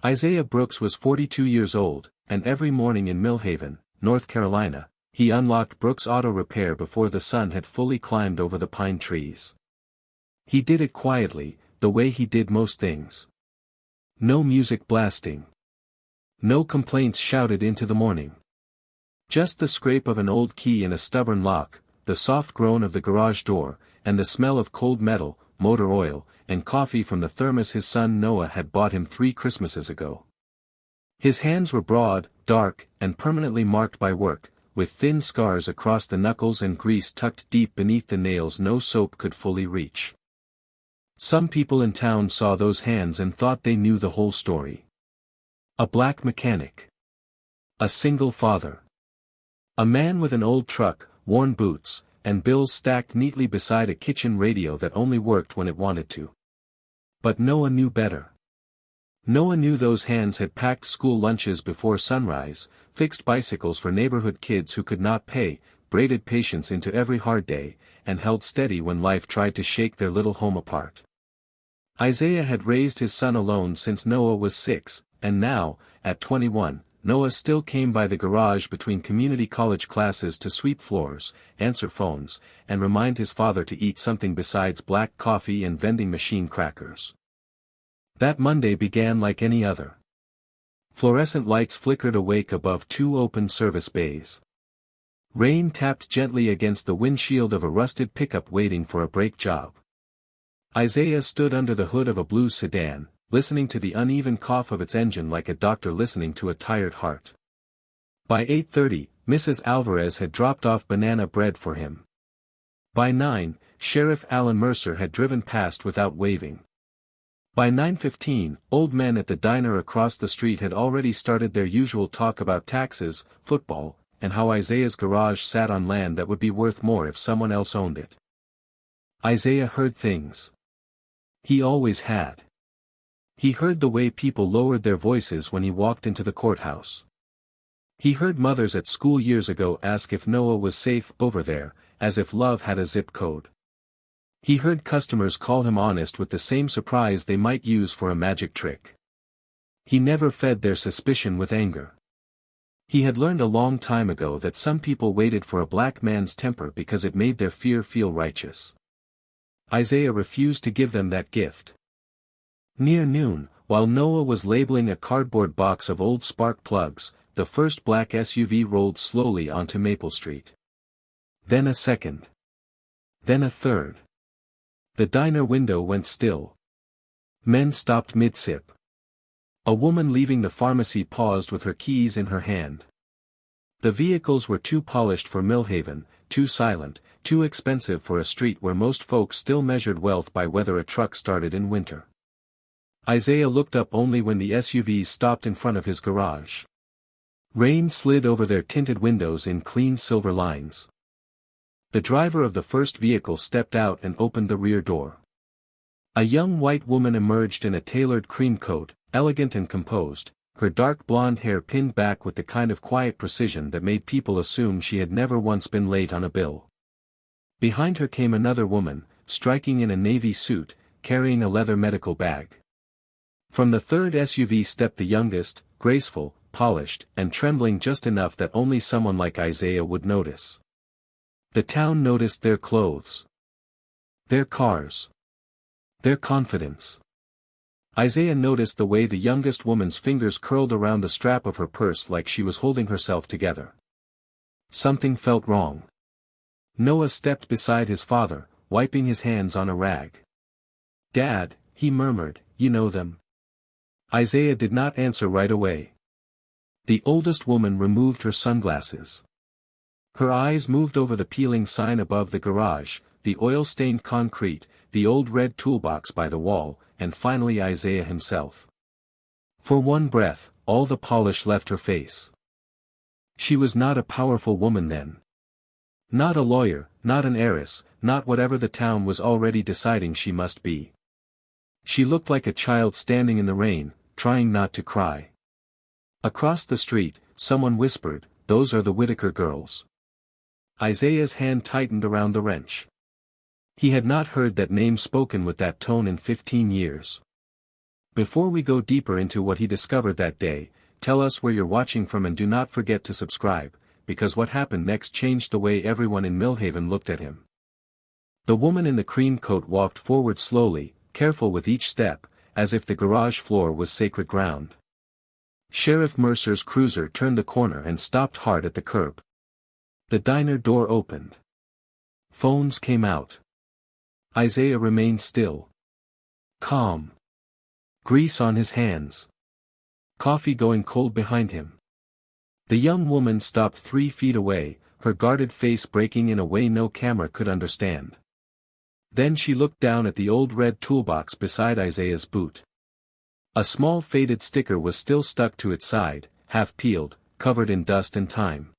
Isaiah Brooks was 42 years old, and every morning in Millhaven, North Carolina, he unlocked Brooks Auto Repair before the sun had fully climbed over the pine trees. He did it quietly, the way he did most things. No music blasting. No complaints shouted into the morning. Just the scrape of an old key in a stubborn lock, the soft groan of the garage door, and the smell of cold metal, motor oil, and coffee from the thermos his son Noah had bought him 3 Christmases ago. His hands were broad, dark, and permanently marked by work, with thin scars across the knuckles and grease tucked deep beneath the nails no soap could fully reach. Some people in town saw those hands and thought they knew the whole story. A black mechanic. A single father. A man with an old truck, worn boots, and bills stacked neatly beside a kitchen radio that only worked when it wanted to. But Noah knew better. Noah knew those hands had packed school lunches before sunrise, fixed bicycles for neighborhood kids who could not pay, braided patience into every hard day, and held steady when life tried to shake their little home apart. Isaiah had raised his son alone since Noah was 6, and now, at 21, Noah still came by the garage between community college classes to sweep floors, answer phones, and remind his father to eat something besides black coffee and vending machine crackers. That Monday began like any other. Fluorescent lights flickered awake above 2 open service bays. Rain tapped gently against the windshield of a rusted pickup waiting for a brake job. Isaiah stood under the hood of a blue sedan, listening to the uneven cough of its engine like a doctor listening to a tired heart. By 8:30, Mrs. Alvarez had dropped off banana bread for him. By 9, Sheriff Alan Mercer had driven past without waving. By 9:15, old men at the diner across the street had already started their usual talk about taxes, football, and how Isaiah's garage sat on land that would be worth more if someone else owned it. Isaiah heard things. He always had. He heard the way people lowered their voices when he walked into the courthouse. He heard mothers at school years ago ask if Noah was safe over there, as if love had a zip code. He heard customers call him honest with the same surprise they might use for a magic trick. He never fed their suspicion with anger. He had learned a long time ago that some people waited for a black man's temper because it made their fear feel righteous. Isaiah refused to give them that gift. Near noon, while Noah was labeling a cardboard box of old spark plugs, the first black SUV rolled slowly onto Maple Street. Then a second. Then a third. The diner window went still. Men stopped mid-sip. A woman leaving the pharmacy paused with her keys in her hand. The vehicles were too polished for Millhaven, too silent, too expensive for a street where most folks still measured wealth by whether a truck started in winter. Isaiah looked up only when the SUVs stopped in front of his garage. Rain slid over their tinted windows in clean silver lines. The driver of the first vehicle stepped out and opened the rear door. A young white woman emerged in a tailored cream coat, elegant and composed, her dark blonde hair pinned back with the kind of quiet precision that made people assume she had never once been late on a bill. Behind her came another woman, striking in a navy suit, carrying a leather medical bag. From the third SUV stepped the youngest, graceful, polished, and trembling just enough that only someone like Isaiah would notice. The town noticed their clothes. Their cars. Their confidence. Isaiah noticed the way the youngest woman's fingers curled around the strap of her purse like she was holding herself together. Something felt wrong. Noah stepped beside his father, wiping his hands on a rag. "Dad," he murmured, "you know them." Isaiah did not answer right away. The oldest woman removed her sunglasses. Her eyes moved over the peeling sign above the garage, the oil-stained concrete, the old red toolbox by the wall, and finally Isaiah himself. For one breath, all the polish left her face. She was not a powerful woman then. Not a lawyer, not an heiress, not whatever the town was already deciding she must be. She looked like a child standing in the rain, trying not to cry. Across the street, someone whispered, "Those are the Whitaker girls." Isaiah's hand tightened around the wrench. He had not heard that name spoken with that tone in 15 years. Before we go deeper into what he discovered that day, tell us where you're watching from and do not forget to subscribe, because what happened next changed the way everyone in Millhaven looked at him. The woman in the cream coat walked forward slowly, careful with each step, as if the garage floor was sacred ground. Sheriff Mercer's cruiser turned the corner and stopped hard at the curb. The diner door opened. Phones came out. Isaiah remained still. Calm. Grease on his hands. Coffee going cold behind him. The young woman stopped 3 feet away, her guarded face breaking in a way no camera could understand. Then she looked down at the old red toolbox beside Isaiah's boot. A small faded sticker was still stuck to its side, half peeled, covered in dust and time.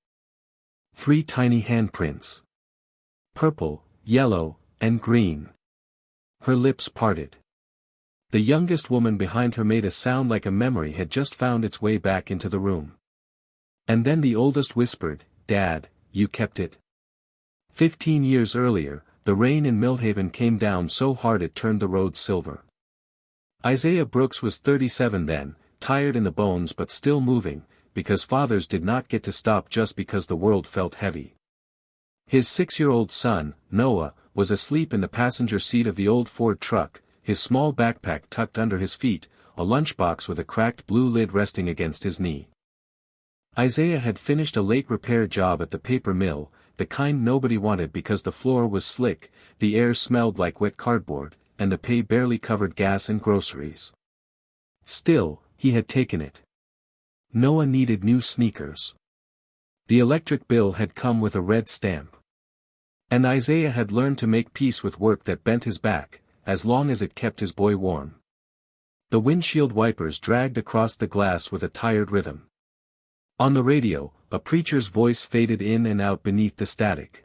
3 tiny handprints. Purple, yellow, and green. Her lips parted. The youngest woman behind her made a sound like a memory had just found its way back into the room. And then the oldest whispered, "Dad, you kept it." 15 years earlier, the rain in Millhaven came down so hard it turned the roads silver. Isaiah Brooks was 37 then, tired in the bones but still moving, because fathers did not get to stop just because the world felt heavy. His 6-year-old son, Noah, was asleep in the passenger seat of the old Ford truck, his small backpack tucked under his feet, a lunchbox with a cracked blue lid resting against his knee. Isaiah had finished a late repair job at the paper mill, the kind nobody wanted because the floor was slick, the air smelled like wet cardboard, and the pay barely covered gas and groceries. Still, he had taken it. Noah needed new sneakers. The electric bill had come with a red stamp. And Isaiah had learned to make peace with work that bent his back, as long as it kept his boy warm. The windshield wipers dragged across the glass with a tired rhythm. On the radio, a preacher's voice faded in and out beneath the static.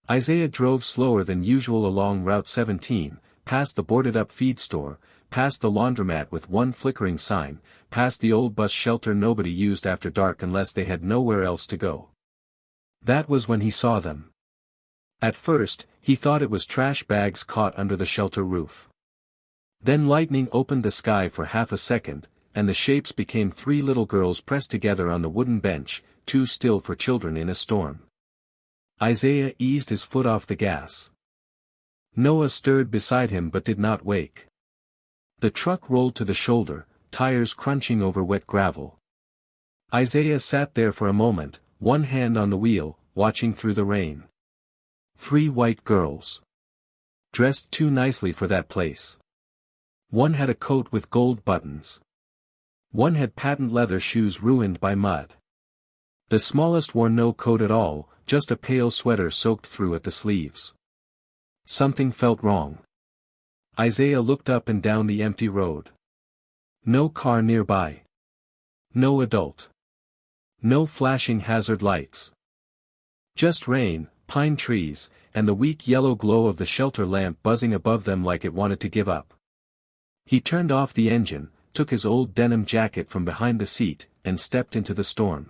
Isaiah drove slower than usual along Route 17, past the boarded-up feed store, past the laundromat with one flickering sign, past the old bus shelter nobody used after dark unless they had nowhere else to go. That was when he saw them. At first, he thought it was trash bags caught under the shelter roof. Then lightning opened the sky for half a second, and the shapes became 3 little girls pressed together on the wooden bench, too still for children in a storm. Isaiah eased his foot off the gas. Noah stirred beside him but did not wake. The truck rolled to the shoulder, tires crunching over wet gravel. Isaiah sat there for a moment, one hand on the wheel, watching through the rain. 3 white girls. Dressed too nicely for that place. One had a coat with gold buttons. One had patent leather shoes ruined by mud. The smallest wore no coat at all, just a pale sweater soaked through at the sleeves. Something felt wrong. Isaiah looked up and down the empty road. No car nearby. No adult. No flashing hazard lights. Just rain, pine trees, and the weak yellow glow of the shelter lamp buzzing above them like it wanted to give up. He turned off the engine, took his old denim jacket from behind the seat, and stepped into the storm.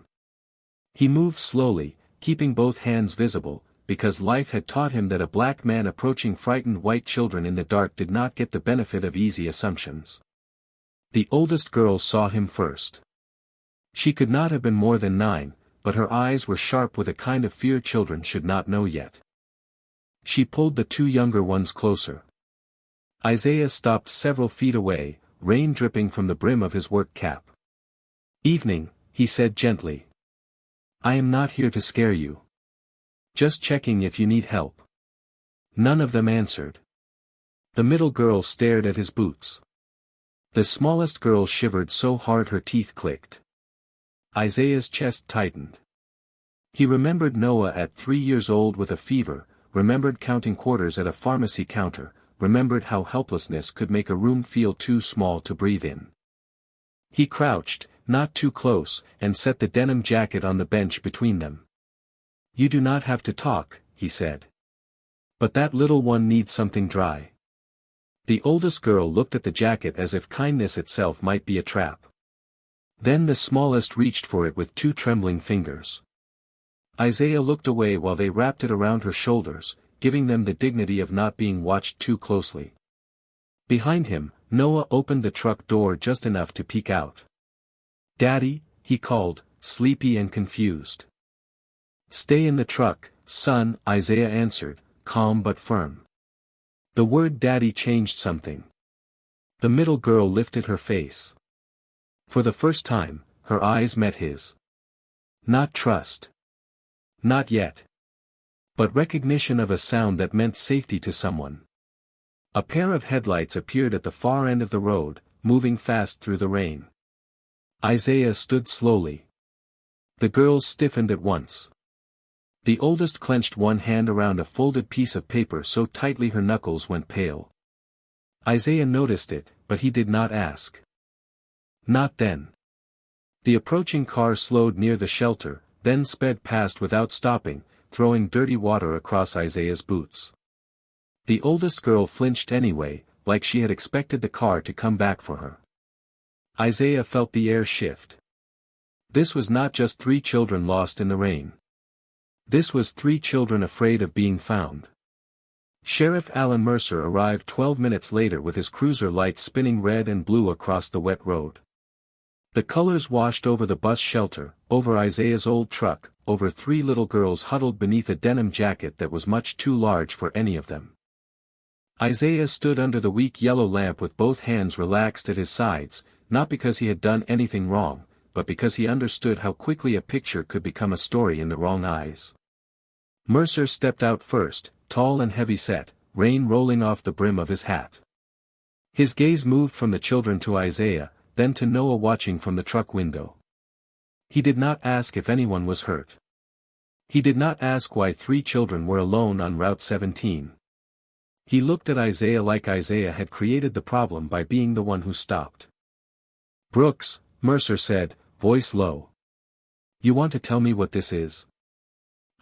He moved slowly, keeping both hands visible, because life had taught him that a black man approaching frightened white children in the dark did not get the benefit of easy assumptions. The oldest girl saw him first. She could not have been more than 9, but her eyes were sharp with a kind of fear children should not know yet. She pulled the 2 younger ones closer. Isaiah stopped several feet away, rain dripping from the brim of his work cap. "Evening," he said gently. "I am not here to scare you. Just checking if you need help." None of them answered. The middle girl stared at his boots. The smallest girl shivered so hard her teeth clicked. Isaiah's chest tightened. He remembered Noah at 3 years old with a fever, remembered counting quarters at a pharmacy counter, remembered how helplessness could make a room feel too small to breathe in. He crouched, not too close, and set the denim jacket on the bench between them. "You do not have to talk," he said. "But that little one needs something dry." The oldest girl looked at the jacket as if kindness itself might be a trap. Then the smallest reached for it with 2 trembling fingers. Isaiah looked away while they wrapped it around her shoulders, giving them the dignity of not being watched too closely. Behind him, Noah opened the truck door just enough to peek out. "Daddy," he called, sleepy and confused. "Stay in the truck, son," Isaiah answered, calm but firm. The word daddy changed something. The middle girl lifted her face. For the first time, her eyes met his. Not trust. Not yet. But recognition of a sound that meant safety to someone. A pair of headlights appeared at the far end of the road, moving fast through the rain. Isaiah stood slowly. The girls stiffened at once. The oldest clenched one hand around a folded piece of paper so tightly her knuckles went pale. Isaiah noticed it, but he did not ask. Not then. The approaching car slowed near the shelter, then sped past without stopping, throwing dirty water across Isaiah's boots. The oldest girl flinched anyway, like she had expected the car to come back for her. Isaiah felt the air shift. This was not just 3 children lost in the rain. This was 3 children afraid of being found. Sheriff Alan Mercer arrived 12 minutes later with his cruiser lights spinning red and blue across the wet road. The colors washed over the bus shelter, over Isaiah's old truck, over 3 little girls huddled beneath a denim jacket that was much too large for any of them. Isaiah stood under the weak yellow lamp with both hands relaxed at his sides, not because he had done anything wrong, but because he understood how quickly a picture could become a story in the wrong eyes. Mercer stepped out first, tall and heavy-set, rain rolling off the brim of his hat. His gaze moved from the children to Isaiah, then to Noah watching from the truck window. He did not ask if anyone was hurt. He did not ask why 3 children were alone on Route 17. He looked at Isaiah like Isaiah had created the problem by being the one who stopped. "Brooks," Mercer said, voice low. "You want to tell me what this is?"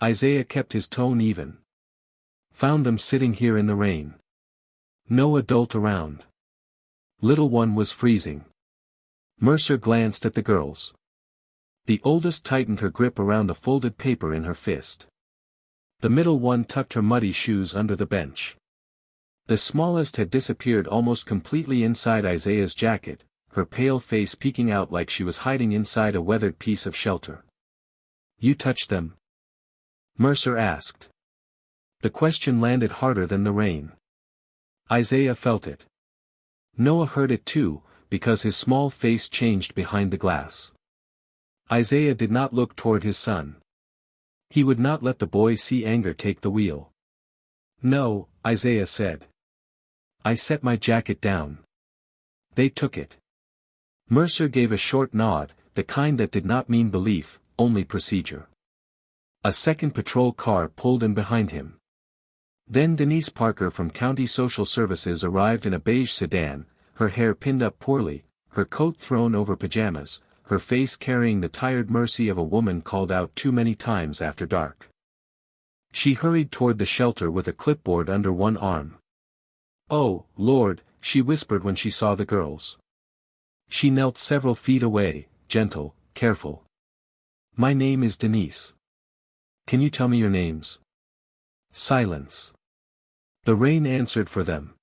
Isaiah kept his tone even. "Found them sitting here in the rain. No adult around. Little one was freezing." Mercer glanced at the girls. The oldest tightened her grip around the folded paper in her fist. The middle one tucked her muddy shoes under the bench. The smallest had disappeared almost completely inside Isaiah's jacket, her pale face peeking out like she was hiding inside a weathered piece of shelter. "You touched them?" Mercer asked. The question landed harder than the rain. Isaiah felt it. Noah heard it too, because his small face changed behind the glass. Isaiah did not look toward his son. He would not let the boy see anger take the wheel. "No," Isaiah said. "I set my jacket down. They took it." Mercer gave a short nod, the kind that did not mean belief, only procedure. A second patrol car pulled in behind him. Then Denise Parker from County Social Services arrived in a beige sedan, her hair pinned up poorly, her coat thrown over pajamas, her face carrying the tired mercy of a woman called out too many times after dark. She hurried toward the shelter with a clipboard under one arm. "Oh, Lord," she whispered when she saw the girls. She knelt several feet away, gentle, careful. "My name is Denise. Can you tell me your names?" Silence. The rain answered for them.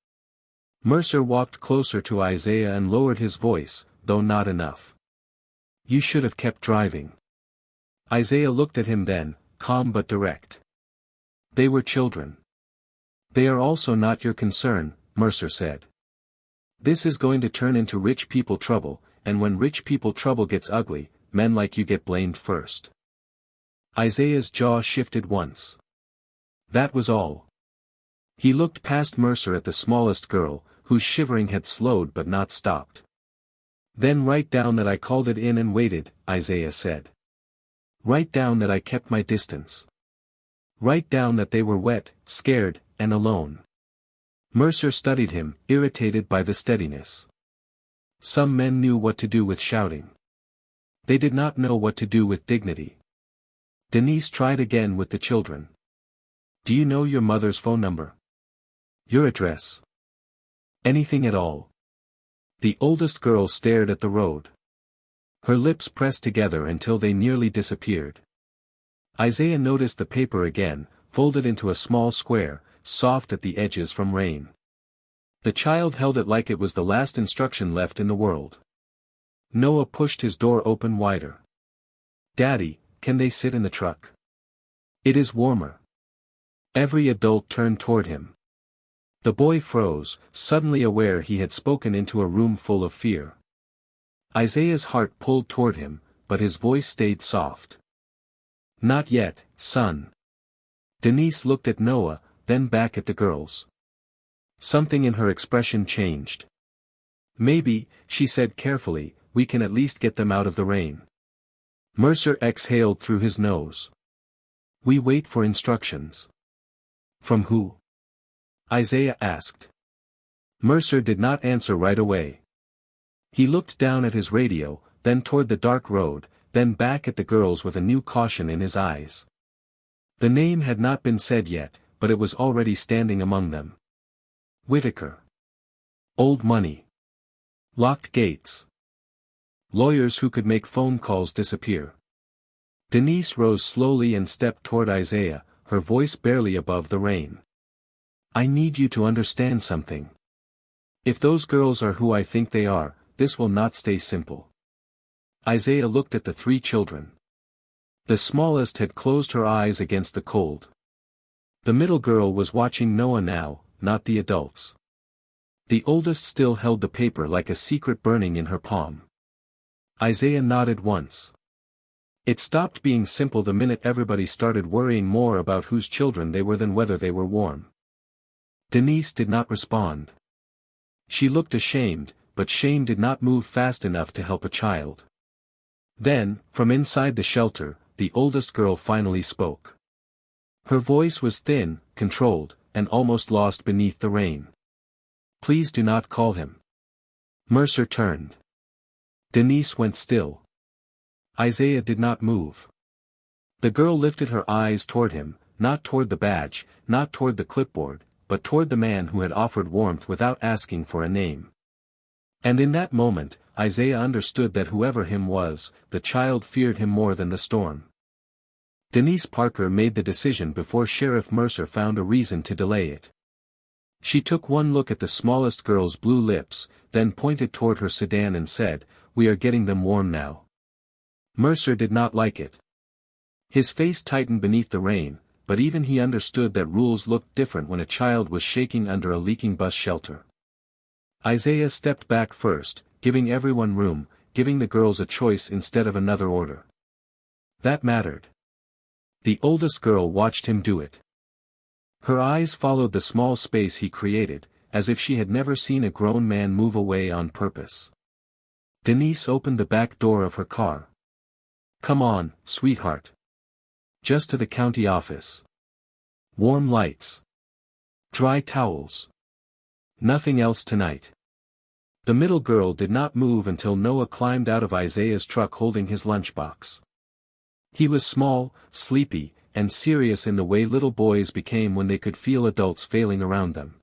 Mercer walked closer to Isaiah and lowered his voice, though not enough. "You should have kept driving." Isaiah looked at him then, calm but direct. "They were children. They are also not your concern," Mercer said. "This is going to turn into rich people trouble, and when rich people trouble gets ugly, men like you get blamed first." Isaiah's jaw shifted once. That was all. He looked past Mercer at the smallest girl, whose shivering had slowed but not stopped. "Then write down that I called it in and waited," Isaiah said. "Write down that I kept my distance. Write down that they were wet, scared, and alone." Mercer studied him, irritated by the steadiness. Some men knew what to do with shouting. They did not know what to do with dignity. Denise tried again with the children. "Do you know your mother's phone number? Your address? Anything at all?" The oldest girl stared at the road. Her lips pressed together until they nearly disappeared. Isaiah noticed the paper again, folded into a small square, soft at the edges from rain. The child held it like it was the last instruction left in the world. Noah pushed his door open wider. "Daddy, can they sit in the truck? It is warmer." Every adult turned toward him. The boy froze, suddenly aware he had spoken into a room full of fear. Isaiah's heart pulled toward him, but his voice stayed soft. "Not yet, son." Denise looked at Noah, then back at the girls. Something in her expression changed. "Maybe," she said carefully, "we can at least get them out of the rain." Mercer exhaled through his nose. "We wait for instructions." "From who?" Isaiah asked. Mercer did not answer right away. He looked down at his radio, then toward the dark road, then back at the girls with a new caution in his eyes. The name had not been said yet, but it was already standing among them. Whitaker. Old money. Locked gates. Lawyers who could make phone calls disappear. Denise rose slowly and stepped toward Isaiah, her voice barely above the rain. "I need you to understand something. If those girls are who I think they are, this will not stay simple." Isaiah looked at the three children. The smallest had closed her eyes against the cold. The middle girl was watching Noah now, not the adults. The oldest still held the paper like a secret burning in her palm. Isaiah nodded once. It stopped being simple the minute everybody started worrying more about whose children they were than whether they were warm. Denise did not respond. She looked ashamed, but shame did not move fast enough to help a child. Then, from inside the shelter, the oldest girl finally spoke. Her voice was thin, controlled, and almost lost beneath the rain. "Please do not call him." Mercer turned. Denise went still. Isaiah did not move. The girl lifted her eyes toward him, not toward the badge, not toward the clipboard, but toward the man who had offered warmth without asking for a name. And in that moment, Isaiah understood that whoever him was, the child feared him more than the storm. Denise Parker made the decision before Sheriff Mercer found a reason to delay it. She took one look at the smallest girl's blue lips, then pointed toward her sedan and said, "We are getting them warm now." Mercer did not like it. His face tightened beneath the rain, but even he understood that rules looked different when a child was shaking under a leaking bus shelter. Isaiah stepped back first, giving everyone room, giving the girls a choice instead of another order. That mattered. The oldest girl watched him do it. Her eyes followed the small space he created, as if she had never seen a grown man move away on purpose. Denise opened the back door of her car. "Come on, sweetheart. Just to the county office. Warm lights. Dry towels. Nothing else tonight." The middle girl did not move until Noah climbed out of Isaiah's truck holding his lunchbox. He was small, sleepy, and serious in the way little boys became when they could feel adults failing around them.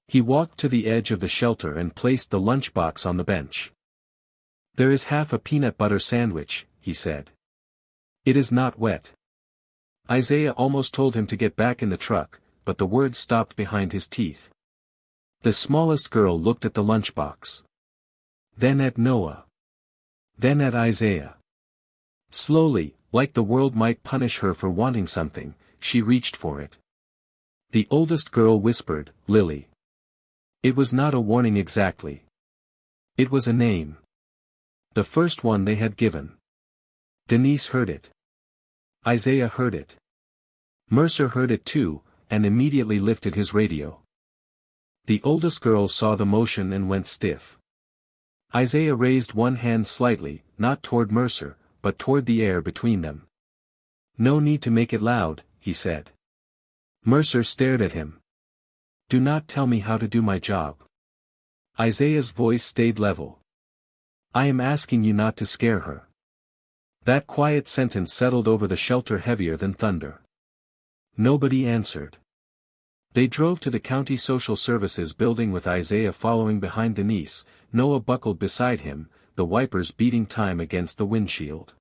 He walked to the edge of the shelter and placed the lunchbox on the bench. "There is half a peanut butter sandwich," he said. "It is not wet." Isaiah almost told him to get back in the truck, but the words stopped behind his teeth. The smallest girl looked at the lunchbox. Then at Noah. Then at Isaiah. Slowly, like the world might punish her for wanting something, she reached for it. The oldest girl whispered, "Lily." It was not a warning exactly. It was a name. The first one they had given. Denise heard it. Isaiah heard it. Mercer heard it too, and immediately lifted his radio. The oldest girl saw the motion and went stiff. Isaiah raised one hand slightly, not toward Mercer, but toward the air between them. "No need to make it loud," he said. Mercer stared at him. "Do not tell me how to do my job." Isaiah's voice stayed level. "I am asking you not to scare her." That quiet sentence settled over the shelter heavier than thunder. Nobody answered. They drove to the county social services building with Isaiah following behind Denise, Noah buckled beside him, the wipers beating time against the windshield.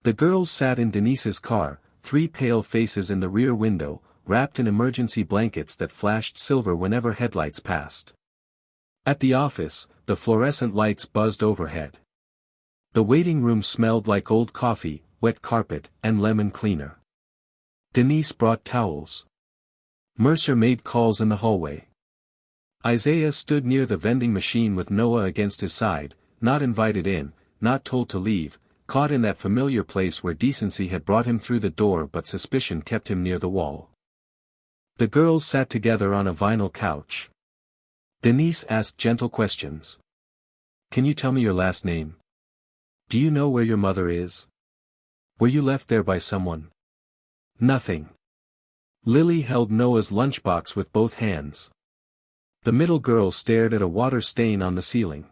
The girls sat in Denise's car, three pale faces in the rear window, wrapped in emergency blankets that flashed silver whenever headlights passed. At the office, the fluorescent lights buzzed overhead. The waiting room smelled like old coffee, wet carpet, and lemon cleaner. Denise brought towels. Mercer made calls in the hallway. Isaiah stood near the vending machine with Noah against his side, not invited in, not told to leave, caught in that familiar place where decency had brought him through the door but suspicion kept him near the wall. The girls sat together on a vinyl couch. Denise asked gentle questions. Can you tell me your last name? Do you know where your mother is? Were you left there by someone? Nothing. Lily held Noah's lunchbox with both hands. The middle girl stared at a water stain on the ceiling.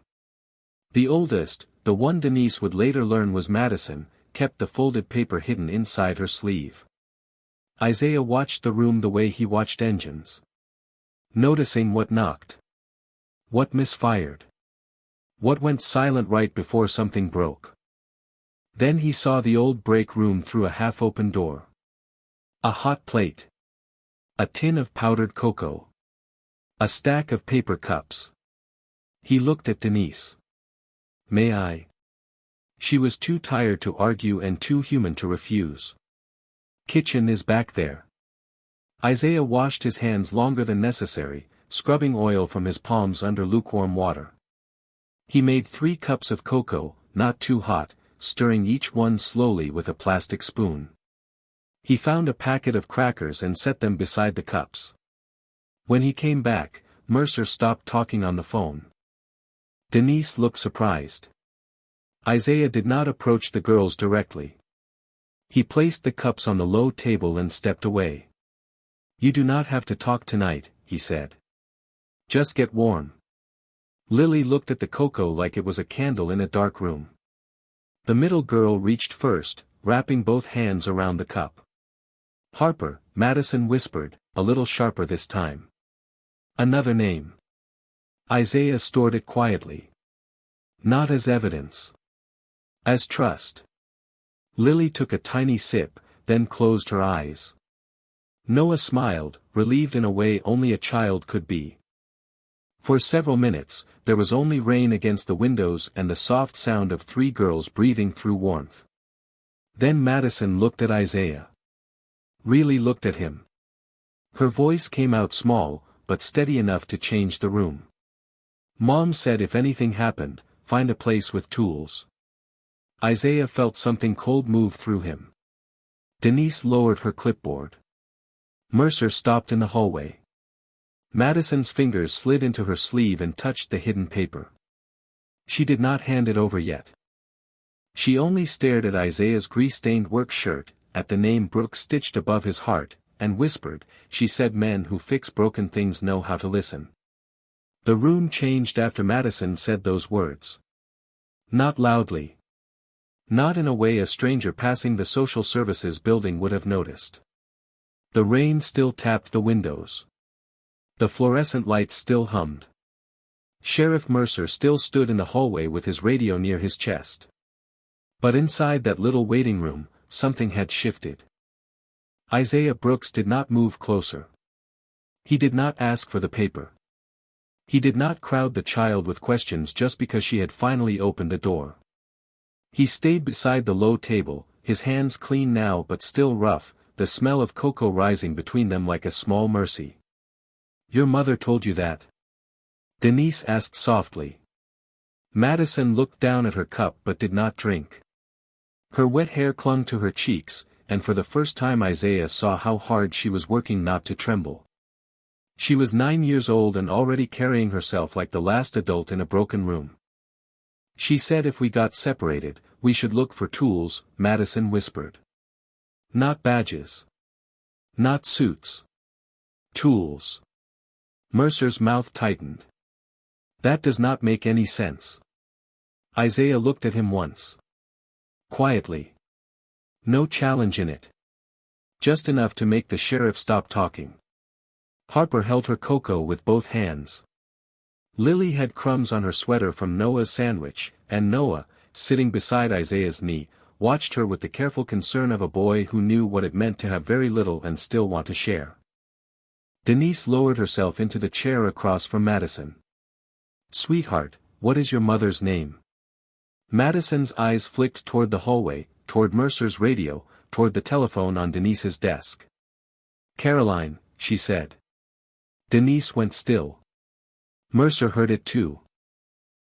The oldest, the one Denise would later learn was Madison, kept the folded paper hidden inside her sleeve. Isaiah watched the room the way he watched engines. Noticing what knocked. What misfired. What went silent right before something broke. Then he saw the old break room through a half-open door. A hot plate. A tin of powdered cocoa. A stack of paper cups. He looked at Denise. May I? She was too tired to argue and too human to refuse. Kitchen is back there. Isaiah washed his hands longer than necessary, scrubbing oil from his palms under lukewarm water. He made 3 cups of cocoa, not too hot, stirring each one slowly with a plastic spoon. He found a packet of crackers and set them beside the cups. When he came back, Mercer stopped talking on the phone. Denise looked surprised. Isaiah did not approach the girls directly. He placed the cups on the low table and stepped away. You do not have to talk tonight, he said. Just get warm. Lily looked at the cocoa like it was a candle in a dark room. The middle girl reached first, wrapping both hands around the cup. Harper, Madison whispered, a little sharper this time. Another name. Isaiah stored it quietly. Not as evidence. As trust. Lily took a tiny sip, then closed her eyes. Noah smiled, relieved in a way only a child could be. For several minutes, there was only rain against the windows and the soft sound of 3 girls breathing through warmth. Then Madison looked at Isaiah. Really looked at him. Her voice came out small, but steady enough to change the room. Mom said if anything happened, find a place with tools. Isaiah felt something cold move through him. Denise lowered her clipboard. Mercer stopped in the hallway. Madison's fingers slid into her sleeve and touched the hidden paper. She did not hand it over yet. She only stared at Isaiah's grease-stained work shirt, at the name Brooks stitched above his heart, and whispered, she said men who fix broken things know how to listen. The room changed after Madison said those words. Not loudly. Not in a way a stranger passing the social services building would have noticed. The rain still tapped the windows. The fluorescent lights still hummed. Sheriff Mercer still stood in the hallway with his radio near his chest. But inside that little waiting room, something had shifted. Isaiah Brooks did not move closer. He did not ask for the paper. He did not crowd the child with questions just because she had finally opened the door. He stayed beside the low table, his hands clean now but still rough, the smell of cocoa rising between them like a small mercy. Your mother told you that? Denise asked softly. Madison looked down at her cup but did not drink. Her wet hair clung to her cheeks, and for the first time Isaiah saw how hard she was working not to tremble. She was 9 years old and already carrying herself like the last adult in a broken room. She said if we got separated, we should look for tools, Madison whispered. Not badges. Not suits. Tools. Mercer's mouth tightened. That does not make any sense. Isaiah looked at him once. Quietly. No challenge in it. Just enough to make the sheriff stop talking. Harper held her cocoa with both hands. Lily had crumbs on her sweater from Noah's sandwich, and Noah, sitting beside Isaiah's knee, watched her with the careful concern of a boy who knew what it meant to have very little and still want to share. Denise lowered herself into the chair across from Madison. "Sweetheart, what is your mother's name?" Madison's eyes flicked toward the hallway, toward Mercer's radio, toward the telephone on Denise's desk. "Caroline," she said. Denise went still. Mercer heard it too.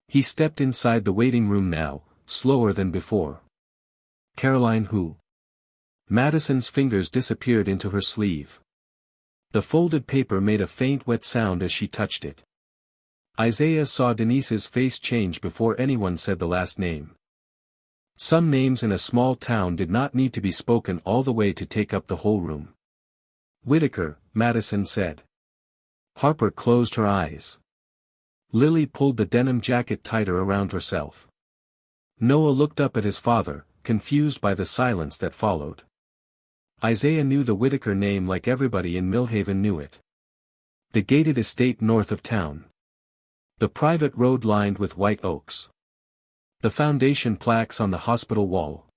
He stepped inside the waiting room now, slower than before. "Caroline who?" Madison's fingers disappeared into her sleeve. The folded paper made a faint wet sound as she touched it. Isaiah saw Denise's face change before anyone said the last name. Some names in a small town did not need to be spoken all the way to take up the whole room. "Whitaker," Madison said. Harper closed her eyes. Lily pulled the denim jacket tighter around herself. Noah looked up at his father, confused by the silence that followed. Isaiah knew the Whitaker name like everybody in Millhaven knew it. The gated estate north of town. The private road lined with white oaks. The foundation plaques on the hospital wall.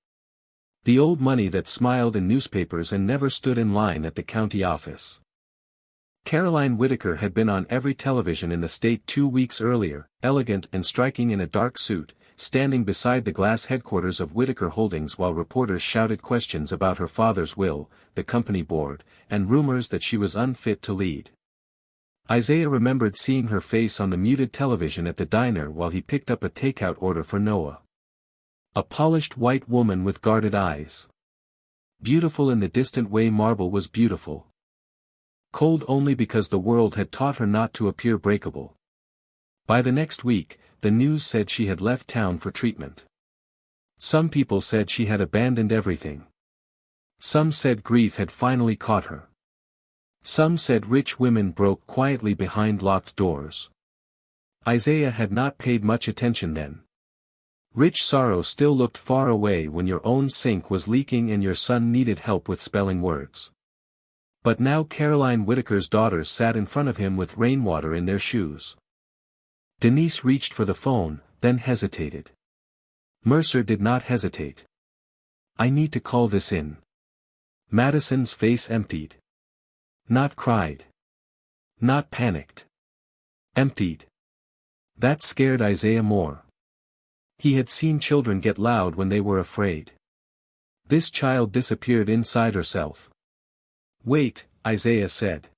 The old money that smiled in newspapers and never stood in line at the county office. Caroline Whitaker had been on every television in the state 2 weeks earlier, elegant and striking in a dark suit, standing beside the glass headquarters of Whitaker Holdings while reporters shouted questions about her father's will, the company board, and rumors that she was unfit to lead. Isaiah remembered seeing her face on the muted television at the diner while he picked up a takeout order for Noah. A polished white woman with guarded eyes. Beautiful in the distant way marble was beautiful. Cold only because the world had taught her not to appear breakable. By the next week, the news said she had left town for treatment. Some people said she had abandoned everything. Some said grief had finally caught her. Some said rich women broke quietly behind locked doors. Isaiah had not paid much attention then. Rich sorrow still looked far away when your own sink was leaking and your son needed help with spelling words. But now Caroline Whitaker's daughters sat in front of him with rainwater in their shoes. Denise reached for the phone, then hesitated. Mercer did not hesitate. "I need to call this in." Madison's face emptied. Not cried. Not panicked. Emptied. That scared Isaiah more. He had seen children get loud when they were afraid. This child disappeared inside herself. "Wait," Isaiah said.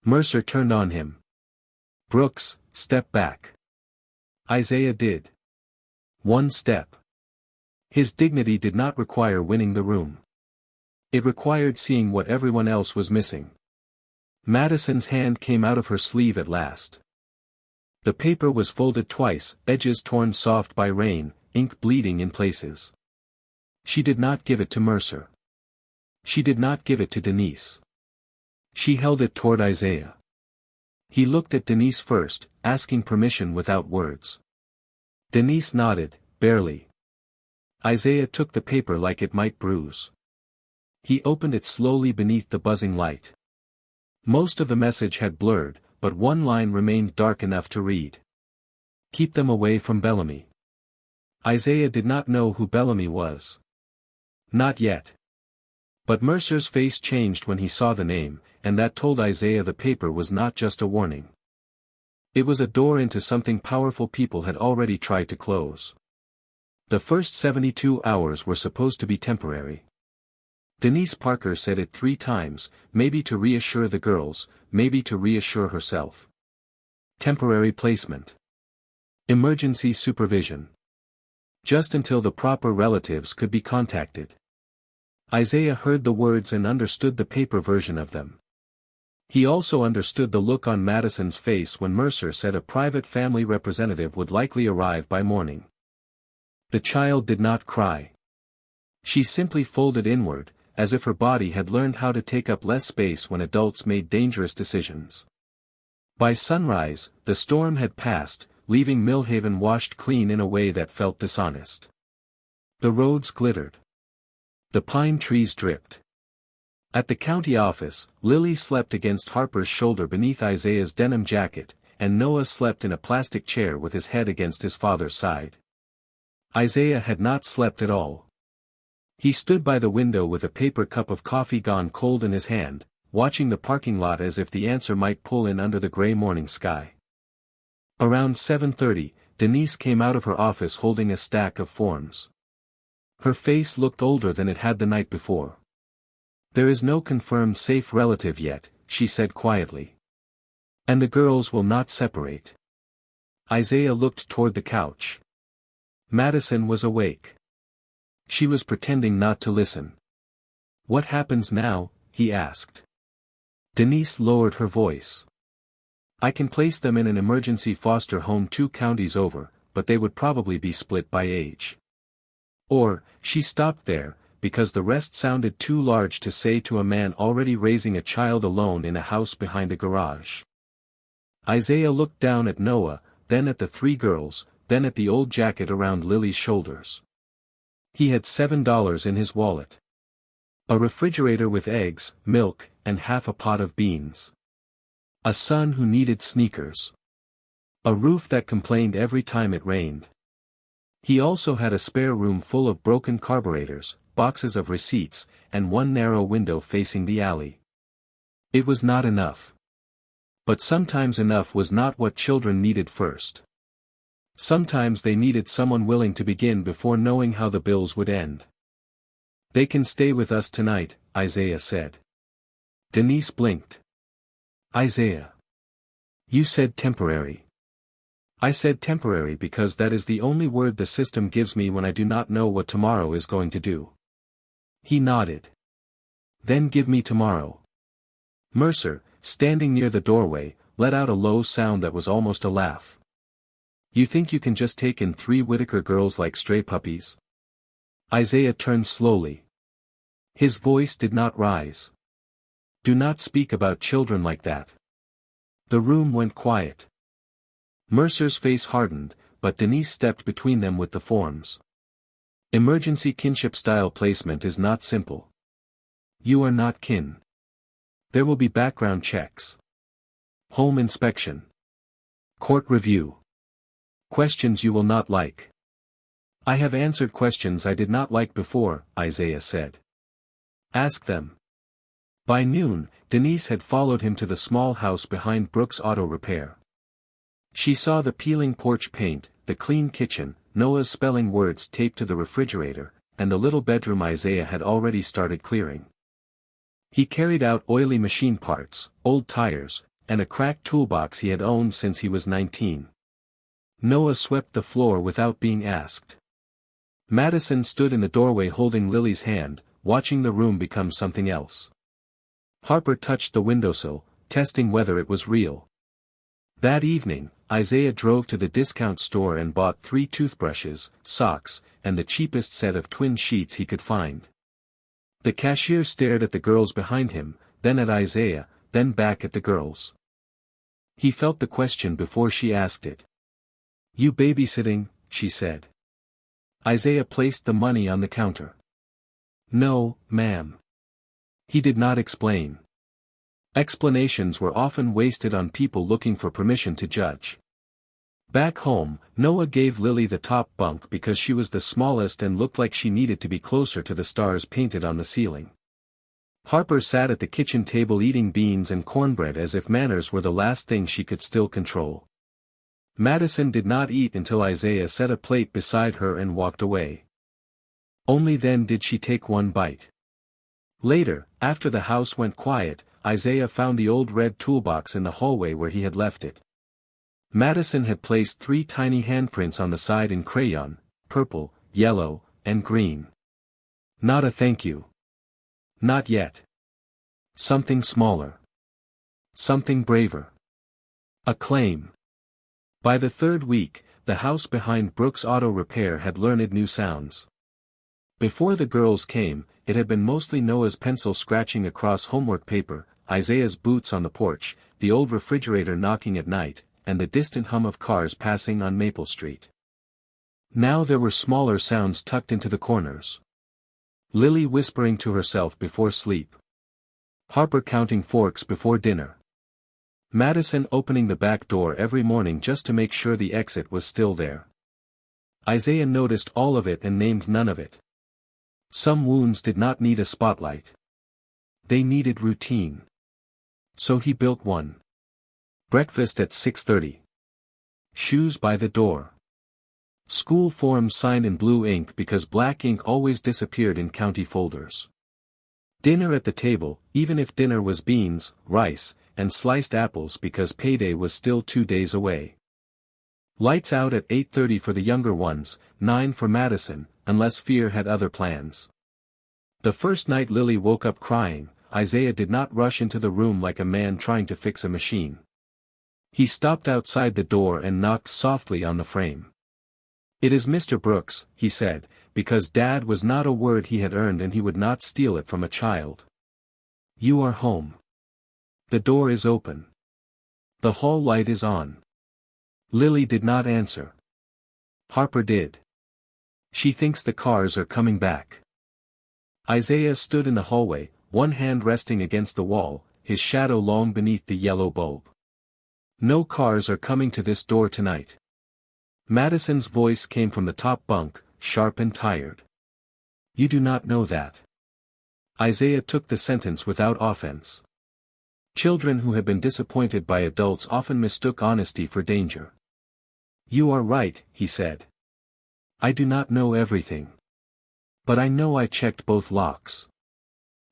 Mercer turned on him. "Brooks, step back." Isaiah did. One step. His dignity did not require winning the room. It required seeing what everyone else was missing. Madison's hand came out of her sleeve at last. The paper was folded twice, edges torn soft by rain, ink bleeding in places. She did not give it to Mercer. She did not give it to Denise. She held it toward Isaiah. He looked at Denise first, asking permission without words. Denise nodded, barely. Isaiah took the paper like it might bruise. He opened it slowly beneath the buzzing light. Most of the message had blurred, but one line remained dark enough to read. "Keep them away from Bellamy." Isaiah did not know who Bellamy was. Not yet. But Mercer's face changed when he saw the name, and that told Isaiah the paper was not just a warning. It was a door into something powerful people had already tried to close. The first 72 hours were supposed to be temporary. Denise Parker said it 3 times, maybe to reassure the girls, maybe to reassure herself. Temporary placement. Emergency supervision. Just until the proper relatives could be contacted. Isaiah heard the words and understood the paper version of them. He also understood the look on Madison's face when Mercer said a private family representative would likely arrive by morning. The child did not cry. She simply folded inward, as if her body had learned how to take up less space when adults made dangerous decisions. By sunrise, the storm had passed, leaving Millhaven washed clean in a way that felt dishonest. The roads glittered. The pine trees dripped. At the county office, Lily slept against Harper's shoulder beneath Isaiah's denim jacket, and Noah slept in a plastic chair with his head against his father's side. Isaiah had not slept at all. He stood by the window with a paper cup of coffee gone cold in his hand, watching the parking lot as if the answer might pull in under the gray morning sky. Around 7:30, Denise came out of her office holding a stack of forms. Her face looked older than it had the night before. "There is no confirmed safe relative yet," she said quietly. "And the girls will not separate." Isaiah looked toward the couch. Madison was awake. She was pretending not to listen. "What happens now?" he asked. Denise lowered her voice. "I can place them in an emergency foster home 2 counties over, but they would probably be split by age." Or, she stopped there, because the rest sounded too large to say to a man already raising a child alone in a house behind a garage. Isaiah looked down at Noah, then at the 3 girls, then at the old jacket around Lily's shoulders. He had $7 in his wallet. A refrigerator with eggs, milk, and half a pot of beans. A son who needed sneakers. A roof that complained every time it rained. He also had a spare room full of broken carburetors, boxes of receipts, and 1 narrow window facing the alley. It was not enough. But sometimes enough was not what children needed first. Sometimes they needed someone willing to begin before knowing how the bills would end. "They can stay with us tonight," Isaiah said. Denise blinked. "Isaiah. You said temporary." "I said temporary because that is the only word the system gives me when I do not know what tomorrow is going to do." He nodded. "Then give me tomorrow." Mercer, standing near the doorway, let out a low sound that was almost a laugh. "You think you can just take in 3 Whitaker girls like stray puppies?" Isaiah turned slowly. His voice did not rise. "Do not speak about children like that." The room went quiet. Mercer's face hardened, but Denise stepped between them with the forms. "Emergency kinship-style placement is not simple. You are not kin. There will be background checks. Home inspection. Court review. Questions you will not like." "I have answered questions I did not like before," Isaiah said. "Ask them." By noon, Denise had followed him to the small house behind Brooks Auto Repair. She saw the peeling porch paint, the clean kitchen, Noah's spelling words taped to the refrigerator, and the little bedroom Isaiah had already started clearing. He carried out oily machine parts, old tires, and a cracked toolbox he had owned since he was 19. Noah swept the floor without being asked. Madison stood in the doorway holding Lily's hand, watching the room become something else. Harper touched the windowsill, testing whether it was real. That evening, Isaiah drove to the discount store and bought 3 toothbrushes, socks, and the cheapest set of twin sheets he could find. The cashier stared at the girls behind him, then at Isaiah, then back at the girls. He felt the question before she asked it. "You babysitting?" she said. Isaiah placed the money on the counter. "No, ma'am." He did not explain. Explanations were often wasted on people looking for permission to judge. Back home, Noah gave Lily the top bunk because she was the smallest and looked like she needed to be closer to the stars painted on the ceiling. Harper sat at the kitchen table eating beans and cornbread as if manners were the last thing she could still control. Madison did not eat until Isaiah set a plate beside her and walked away. Only then did she take 1 bite. Later, after the house went quiet, Isaiah found the old red toolbox in the hallway where he had left it. Madison had placed 3 tiny handprints on the side in crayon, purple, yellow, and green. Not a thank you. Not yet. Something smaller. Something braver. A claim. By the 3rd week, the house behind Brooks Auto Repair had learned new sounds. Before the girls came, it had been mostly Noah's pencil scratching across homework paper, Isaiah's boots on the porch, the old refrigerator knocking at night, and the distant hum of cars passing on Maple Street. Now there were smaller sounds tucked into the corners. Lily whispering to herself before sleep. Harper counting forks before dinner. Madison opening the back door every morning just to make sure the exit was still there. Isaiah noticed all of it and named none of it. Some wounds did not need a spotlight. They needed routine. So he built one. Breakfast at 6:30. Shoes by the door. School forms signed in blue ink because black ink always disappeared in county folders. Dinner at the table, even if dinner was beans, rice, and sliced apples because payday was still 2 days away. Lights out at 8:30 for the younger ones, 9 for Madison, unless Fear had other plans. The first night Lily woke up crying, Isaiah did not rush into the room like a man trying to fix a machine. He stopped outside the door and knocked softly on the frame. "It is Mr. Brooks," he said, because Dad was not a word he had earned and he would not steal it from a child. "You are home. The door is open. The hall light is on." Lily did not answer. Harper did. "She thinks the cars are coming back." Isaiah stood in the hallway, one hand resting against the wall, his shadow long beneath the yellow bulb. "No cars are coming to this door tonight." Madison's voice came from the top bunk, sharp and tired. "You do not know that." Isaiah took the sentence without offense. Children who have been disappointed by adults often mistook honesty for danger. "You are right," he said. "I do not know everything. But I know I checked both locks.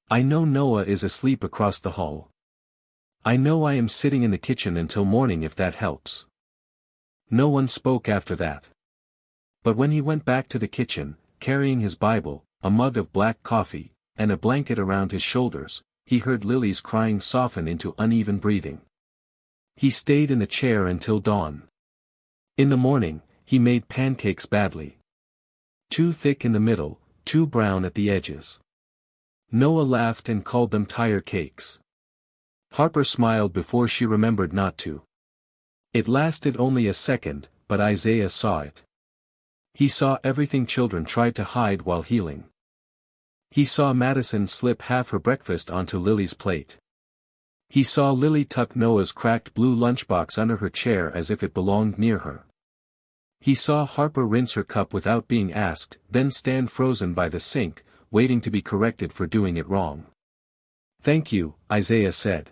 I know Noah is asleep across the hall. I know I am sitting in the kitchen until morning if that helps." No one spoke after that. But when he went back to the kitchen, carrying his Bible, a mug of black coffee, and a blanket around his shoulders, he heard Lily's crying soften into uneven breathing. He stayed in the chair until dawn. In the morning, he made pancakes badly. Too thick in the middle, too brown at the edges. Noah laughed and called them tire cakes. Harper smiled before she remembered not to. It lasted only a second, but Isaiah saw it. He saw everything children tried to hide while healing. He saw Madison slip half her breakfast onto Lily's plate. He saw Lily tuck Noah's cracked blue lunchbox under her chair as if it belonged near her. He saw Harper rinse her cup without being asked, then stand frozen by the sink, waiting to be corrected for doing it wrong. "Thank you," Isaiah said.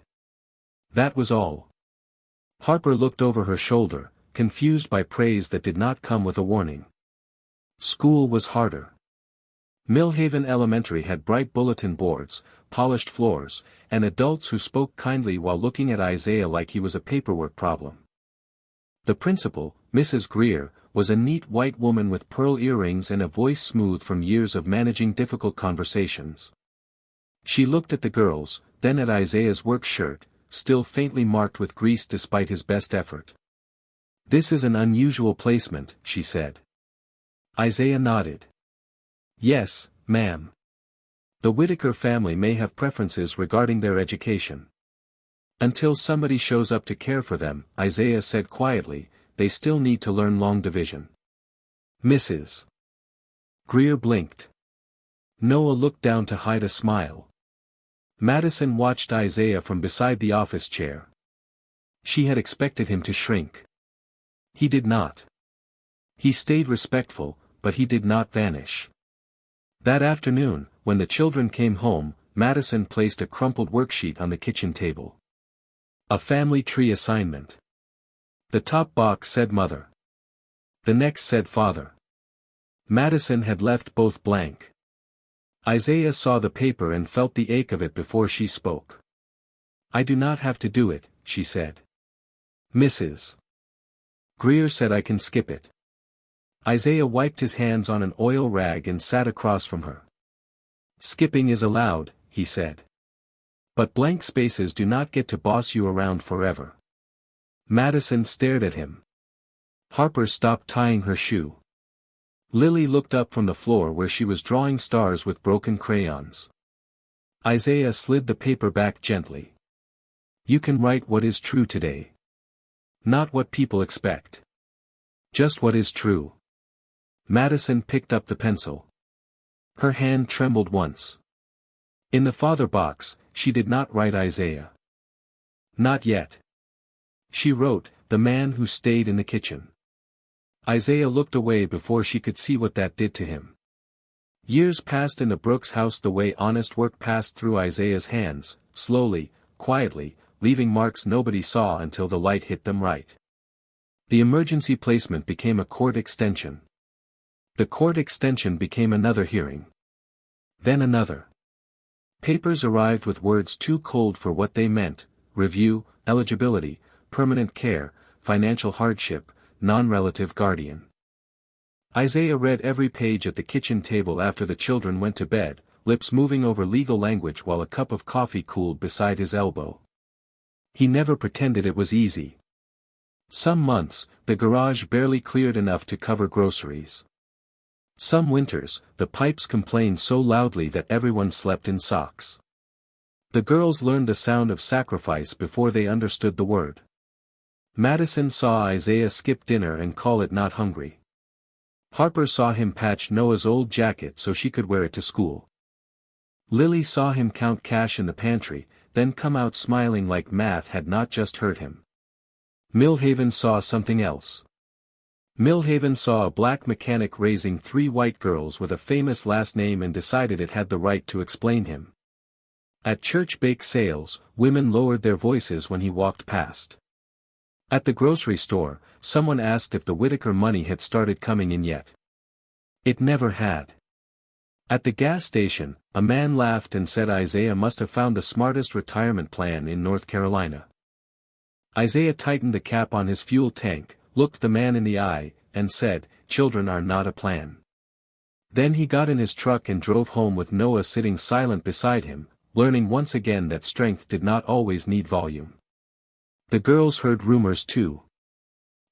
That was all. Harper looked over her shoulder, confused by praise that did not come with a warning. School was harder. Millhaven Elementary had bright bulletin boards, polished floors, and adults who spoke kindly while looking at Isaiah like he was a paperwork problem. The principal, Mrs. Greer, was a neat white woman with pearl earrings and a voice smooth from years of managing difficult conversations. She looked at the girls, then at Isaiah's work shirt, still faintly marked with grease despite his best effort. "This is an unusual placement," she said. Isaiah nodded. "Yes, ma'am. The Whitaker family may have preferences regarding their education. Until somebody shows up to care for them," Isaiah said quietly, "they still need to learn long division." Mrs. Greer blinked. Noah looked down to hide a smile. Madison watched Isaiah from beside the office chair. She had expected him to shrink. He did not. He stayed respectful, but he did not vanish. That afternoon, when the children came home, Madison placed a crumpled worksheet on the kitchen table. A family tree assignment. The top box said Mother. The next said Father. Madison had left both blank. Isaiah saw the paper and felt the ache of it before she spoke. "I do not have to do it," she said. Mrs. Greer said I can skip it. Isaiah wiped his hands on an oil rag and sat across from her. "Skipping is allowed," he said. "But blank spaces do not get to boss you around forever." Madison stared at him. Harper stopped tying her shoe. Lily looked up from the floor where she was drawing stars with broken crayons. Isaiah slid the paper back gently. "You can write what is true today. Not what people expect. Just what is true." Madison picked up the pencil. Her hand trembled once. In the father box, she did not write Isaiah. Not yet. She wrote, "The man who stayed in the kitchen." Isaiah looked away before she could see what that did to him. Years passed in the Brooks house the way honest work passed through Isaiah's hands, slowly, quietly, leaving marks nobody saw until the light hit them right. The emergency placement became a court extension. The court extension became another hearing. Then another. Papers arrived with words too cold for what they meant: review, eligibility, permanent care, financial hardship, non-relative guardian. Isaiah read every page at the kitchen table after the children went to bed, lips moving over legal language while a cup of coffee cooled beside his elbow. He never pretended it was easy. Some months, the garage barely cleared enough to cover groceries. Some winters, the pipes complained so loudly that everyone slept in socks. The girls learned the sound of sacrifice before they understood the word. Madison saw Isaiah skip dinner and call it not hungry. Harper saw him patch Noah's old jacket so she could wear it to school. Lily saw him count cash in the pantry, then come out smiling like math had not just hurt him. Millhaven saw something else. Millhaven saw a black mechanic raising 3 white girls with a famous last name and decided it had the right to explain him. At church bake sales, women lowered their voices when he walked past. At the grocery store, someone asked if the Whitaker money had started coming in yet. It never had. At the gas station, a man laughed and said Isaiah must have found the smartest retirement plan in North Carolina. Isaiah tightened the cap on his fuel tank, looked the man in the eye, and said, "Children are not a plan." Then he got in his truck and drove home with Noah sitting silent beside him, learning once again that strength did not always need volume. The girls heard rumors too.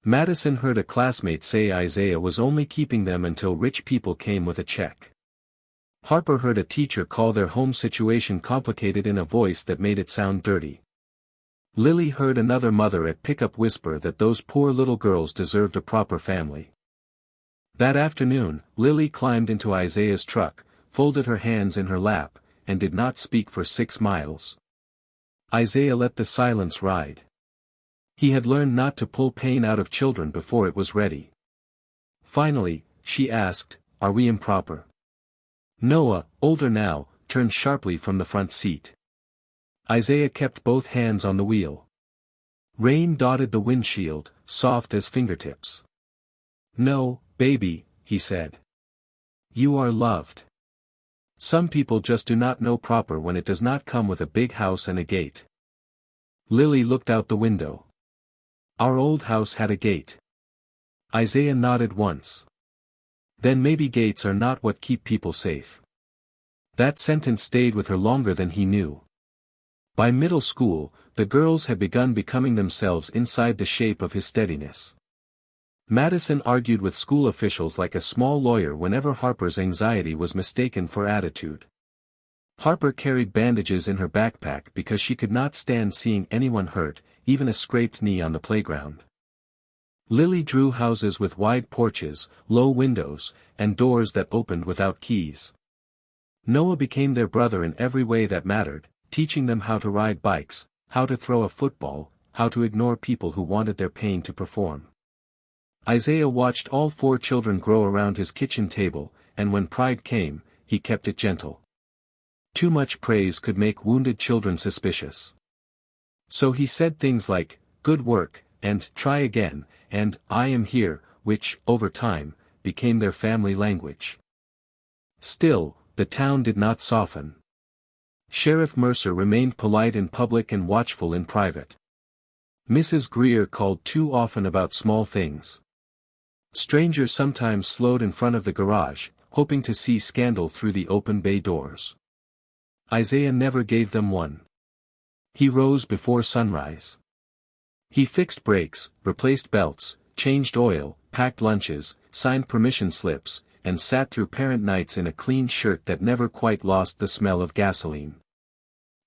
Madison heard a classmate say Isaiah was only keeping them until rich people came with a check. Harper heard a teacher call their home situation complicated in a voice that made it sound dirty. Lily heard another mother at pickup whisper that those poor little girls deserved a proper family. That afternoon, Lily climbed into Isaiah's truck, folded her hands in her lap, and did not speak for 6 miles. Isaiah let the silence ride. He had learned not to pull pain out of children before it was ready. Finally, she asked, "Are we improper?" Noah, older now, turned sharply from the front seat. Isaiah kept both hands on the wheel. Rain dotted the windshield, soft as fingertips. "No, baby," he said. "You are loved. Some people just do not know proper when it does not come with a big house and a gate." Lily looked out the window. "Our old house had a gate." Isaiah nodded once. "Then maybe gates are not what keep people safe." That sentence stayed with her longer than he knew. By middle school, the girls had begun becoming themselves inside the shape of his steadiness. Madison argued with school officials like a small lawyer whenever Harper's anxiety was mistaken for attitude. Harper carried bandages in her backpack because she could not stand seeing anyone hurt, even a scraped knee on the playground. Lily drew houses with wide porches, low windows, and doors that opened without keys. Noah became their brother in every way that mattered, teaching them how to ride bikes, how to throw a football, how to ignore people who wanted their pain to perform. Isaiah watched all 4 children grow around his kitchen table, and when pride came, he kept it gentle. Too much praise could make wounded children suspicious. So he said things like, "Good work," and "Try again," and "I am here," which, over time, became their family language. Still, the town did not soften. Sheriff Mercer remained polite in public and watchful in private. Mrs. Greer called too often about small things. Strangers sometimes slowed in front of the garage, hoping to see scandal through the open bay doors. Isaiah never gave them one. He rose before sunrise. He fixed brakes, replaced belts, changed oil, packed lunches, signed permission slips, and sat through parent nights in a clean shirt that never quite lost the smell of gasoline.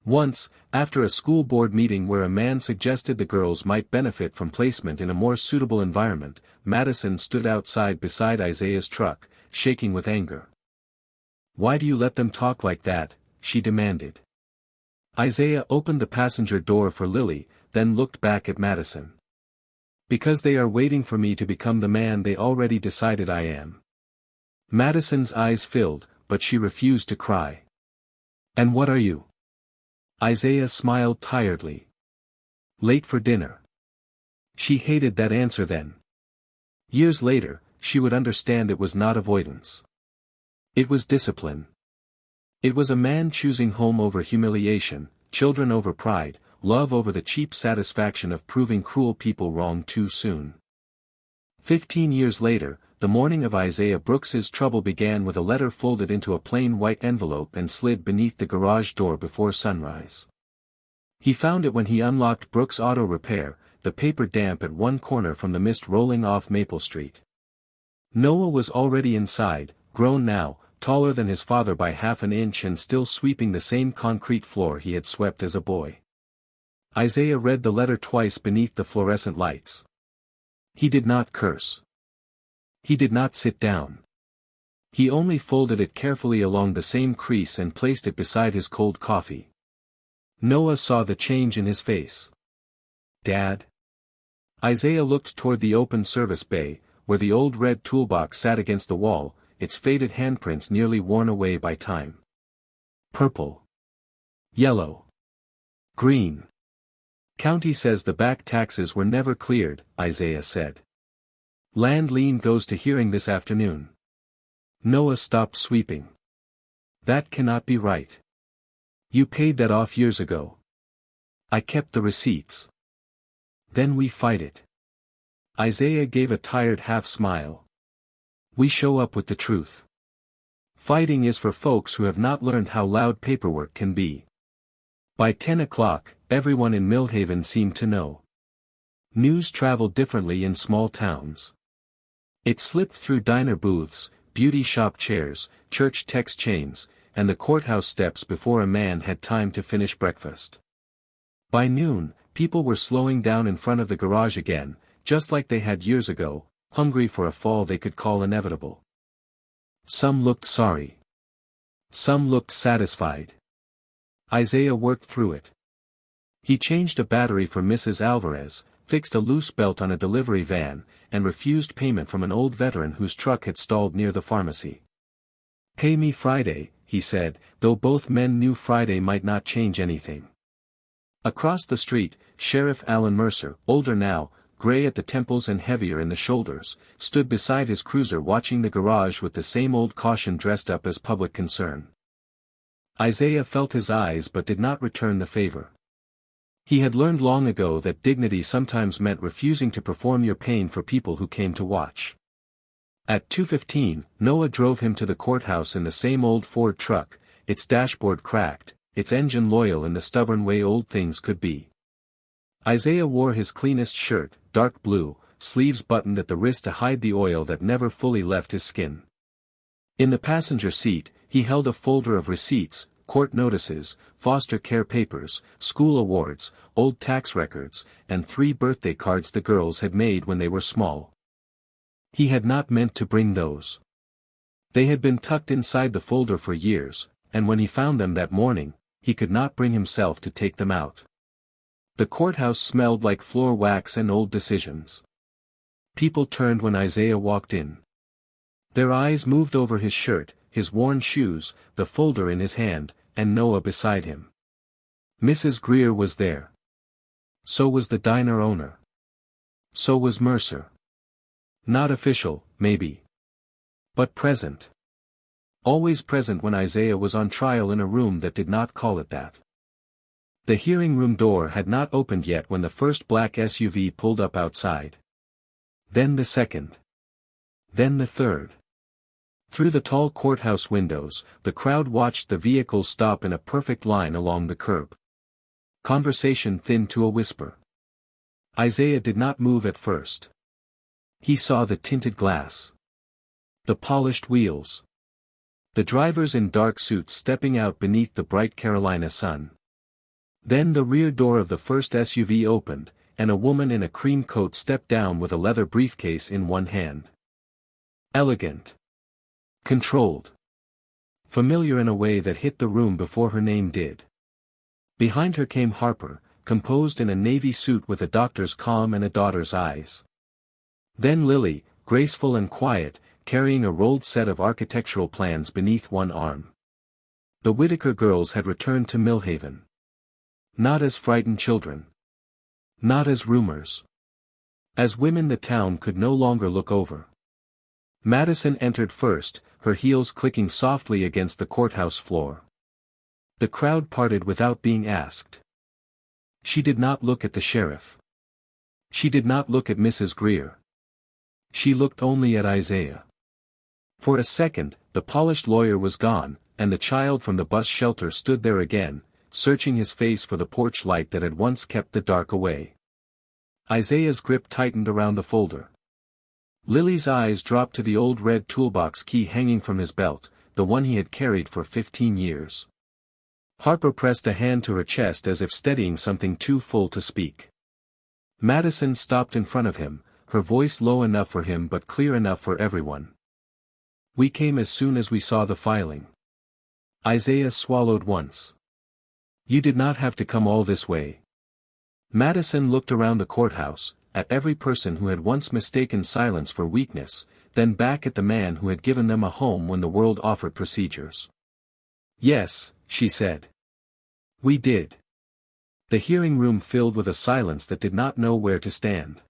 Once, after a school board meeting where a man suggested the girls might benefit from placement in a more suitable environment, Madison stood outside beside Isaiah's truck, shaking with anger. "Why do you let them talk like that?" she demanded. Isaiah opened the passenger door for Lily, then looked back at Madison. "Because they are waiting for me to become the man they already decided I am." Madison's eyes filled, but she refused to cry. "And what are you?" Isaiah smiled tiredly. Late for dinner. She hated that answer then. Years later, she would understand it was not avoidance. It was discipline. It was a man choosing home over humiliation, children over pride, love over the cheap satisfaction of proving cruel people wrong too soon. 15 years later, the morning of Isaiah Brooks's trouble began with a letter folded into a plain white envelope and slid beneath the garage door before sunrise. He found it when he unlocked Brooks Auto Repair, the paper damp at one corner from the mist rolling off Maple Street. Noah was already inside, grown now, taller than his father by half an inch and still sweeping the same concrete floor he had swept as a boy. Isaiah read the letter twice beneath the fluorescent lights. He did not curse. He did not sit down. He only folded it carefully along the same crease and placed it beside his cold coffee. Noah saw the change in his face. "Dad?" Isaiah looked toward the open service bay, where the old red toolbox sat against the wall, its faded handprints nearly worn away by time. Purple. Yellow. Green. "County says the back taxes were never cleared," Isaiah said. "Land lien goes to hearing this afternoon." Noah stopped sweeping. "That cannot be right. You paid that off years ago." "I kept the receipts." "Then we fight it." Isaiah gave a tired half-smile. "We show up with the truth. Fighting is for folks who have not learned how loud paperwork can be." By 10 o'clock, everyone in Millhaven seemed to know. News traveled differently in small towns. It slipped through diner booths, beauty shop chairs, church text chains, and the courthouse steps before a man had time to finish breakfast. By noon, people were slowing down in front of the garage again, just like they had years ago, hungry for a fall they could call inevitable. Some looked sorry. Some looked satisfied. Isaiah worked through it. He changed a battery for Mrs. Alvarez, fixed a loose belt on a delivery van, and refused payment from an old veteran whose truck had stalled near the pharmacy. "Pay me Friday," he said, though both men knew Friday might not change anything. Across the street, Sheriff Alan Mercer, older now, gray at the temples and heavier in the shoulders, stood beside his cruiser watching the garage with the same old caution dressed up as public concern. Isaiah felt his eyes but did not return the favor. He had learned long ago that dignity sometimes meant refusing to perform your pain for people who came to watch. At 2:15, Noah drove him to the courthouse in the same old Ford truck, its dashboard cracked, its engine loyal in the stubborn way old things could be. Isaiah wore his cleanest shirt, dark blue, sleeves buttoned at the wrist to hide the oil that never fully left his skin. In the passenger seat, he held a folder of receipts, court notices, foster care papers, school awards, old tax records, and 3 birthday cards the girls had made when they were small. He had not meant to bring those. They had been tucked inside the folder for years, and when he found them that morning, he could not bring himself to take them out. The courthouse smelled like floor wax and old decisions. People turned when Isaiah walked in. Their eyes moved over his shirt, his worn shoes, the folder in his hand, and Noah beside him. Mrs. Greer was there. So was the diner owner. So was Mercer. Not official, maybe. But present. Always present when Isaiah was on trial in a room that did not call it that. The hearing room door had not opened yet when the first black SUV pulled up outside. Then the second. Then the third. Through the tall courthouse windows, the crowd watched the vehicles stop in a perfect line along the curb. Conversation thinned to a whisper. Isaiah did not move at first. He saw the tinted glass. The polished wheels. The drivers in dark suits stepping out beneath the bright Carolina sun. Then the rear door of the first SUV opened, and a woman in a cream coat stepped down with a leather briefcase in one hand. Elegant. Controlled. Familiar in a way that hit the room before her name did. Behind her came Harper, composed in a navy suit with a doctor's calm and a daughter's eyes. Then Lily, graceful and quiet, carrying a rolled set of architectural plans beneath one arm. The Whitaker girls had returned to Millhaven. Not as frightened children. Not as rumors. As women the town could no longer look over. Madison entered first, her heels clicking softly against the courthouse floor. The crowd parted without being asked. She did not look at the sheriff. She did not look at Mrs. Greer. She looked only at Isaiah. For a second, the polished lawyer was gone, and the child from the bus shelter stood there again, searching his face for the porch light that had once kept the dark away. Isaiah's grip tightened around the folder. Lily's eyes dropped to the old red toolbox key hanging from his belt, the one he had carried for 15 years. Harper pressed a hand to her chest as if steadying something too full to speak. Madison stopped in front of him, her voice low enough for him but clear enough for everyone. "We came as soon as we saw the filing." Isaiah swallowed once. "You did not have to come all this way." Madison looked around the courthouse, at every person who had once mistaken silence for weakness, then back at the man who had given them a home when the world offered procedures. "Yes," she said. "We did." The hearing room filled with a silence that did not know where to stand.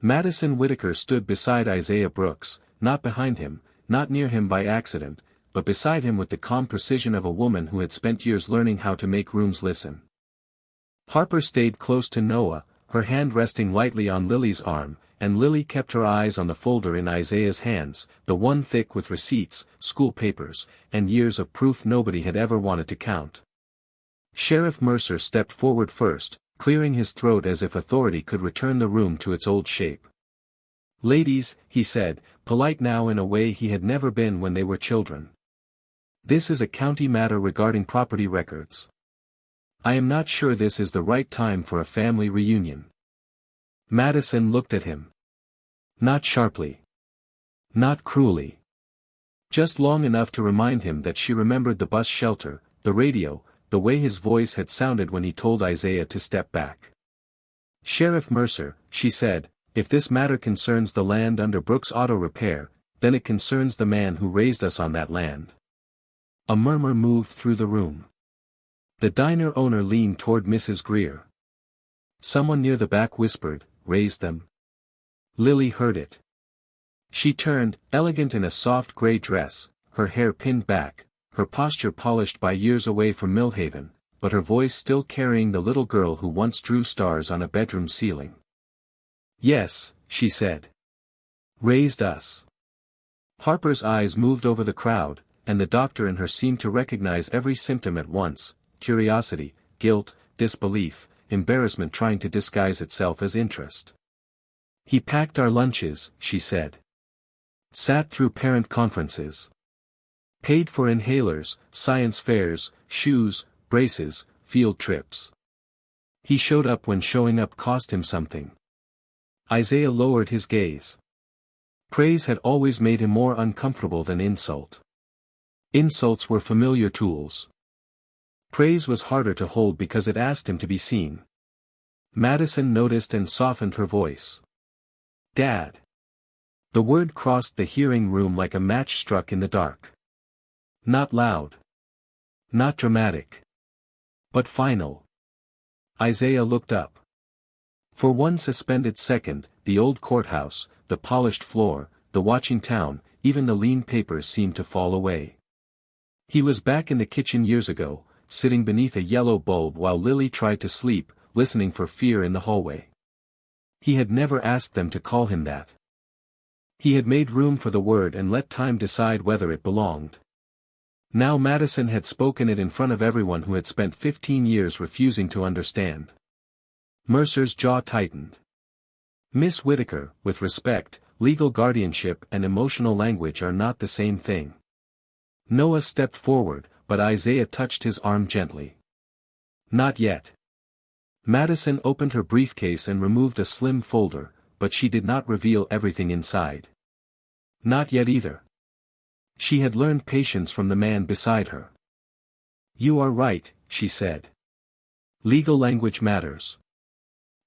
Madison Whittaker stood beside Isaiah Brooks, not behind him, not near him by accident, but beside him with the calm precision of a woman who had spent years learning how to make rooms listen. Harper stayed close to Noah, her hand resting lightly on Lily's arm, and Lily kept her eyes on the folder in Isaiah's hands, the one thick with receipts, school papers, and years of proof nobody had ever wanted to count. Sheriff Mercer stepped forward first, clearing his throat as if authority could return the room to its old shape. "Ladies," he said, polite now in a way he had never been when they were children. "This is a county matter regarding property records. I am not sure this is the right time for a family reunion." Madison looked at him. Not sharply. Not cruelly. Just long enough to remind him that she remembered the bus shelter, the radio, the way his voice had sounded when he told Isaiah to step back. "Sheriff Mercer," she said, "if this matter concerns the land under Brooks Auto Repair, then it concerns the man who raised us on that land." A murmur moved through the room. The diner owner leaned toward Mrs. Greer. Someone near the back whispered, "Raise them." Lily heard it. She turned, elegant in a soft gray dress, her hair pinned back, her posture polished by years away from Millhaven, but her voice still carrying the little girl who once drew stars on a bedroom ceiling. "Yes," she said. "Raised us." Harper's eyes moved over the crowd, and the doctor in her seemed to recognize every symptom at once: curiosity, guilt, disbelief, embarrassment trying to disguise itself as interest. "He packed our lunches," she said. "Sat through parent conferences. Paid for inhalers, science fairs, shoes, braces, field trips. He showed up when showing up cost him something." Isaiah lowered his gaze. Praise had always made him more uncomfortable than insult. Insults were familiar tools. Praise was harder to hold because it asked him to be seen. Madison noticed and softened her voice. "Dad." The word crossed the hearing room like a match struck in the dark. Not loud. Not dramatic. But final. Isaiah looked up. For one suspended second, the old courthouse, the polished floor, the watching town, even the lean papers seemed to fall away. He was back in the kitchen years ago, sitting beneath a yellow bulb while Lily tried to sleep, listening for fear in the hallway. He had never asked them to call him that. He had made room for the word and let time decide whether it belonged. Now Madison had spoken it in front of everyone who had spent 15 years refusing to understand. Mercer's jaw tightened. "Miss Whittaker, with respect, legal guardianship and emotional language are not the same thing." Noah stepped forward, but Isaiah touched his arm gently. "Not yet." Madison opened her briefcase and removed a slim folder, but she did not reveal everything inside. Not yet either. She had learned patience from the man beside her. "You are right," she said. "Legal language matters.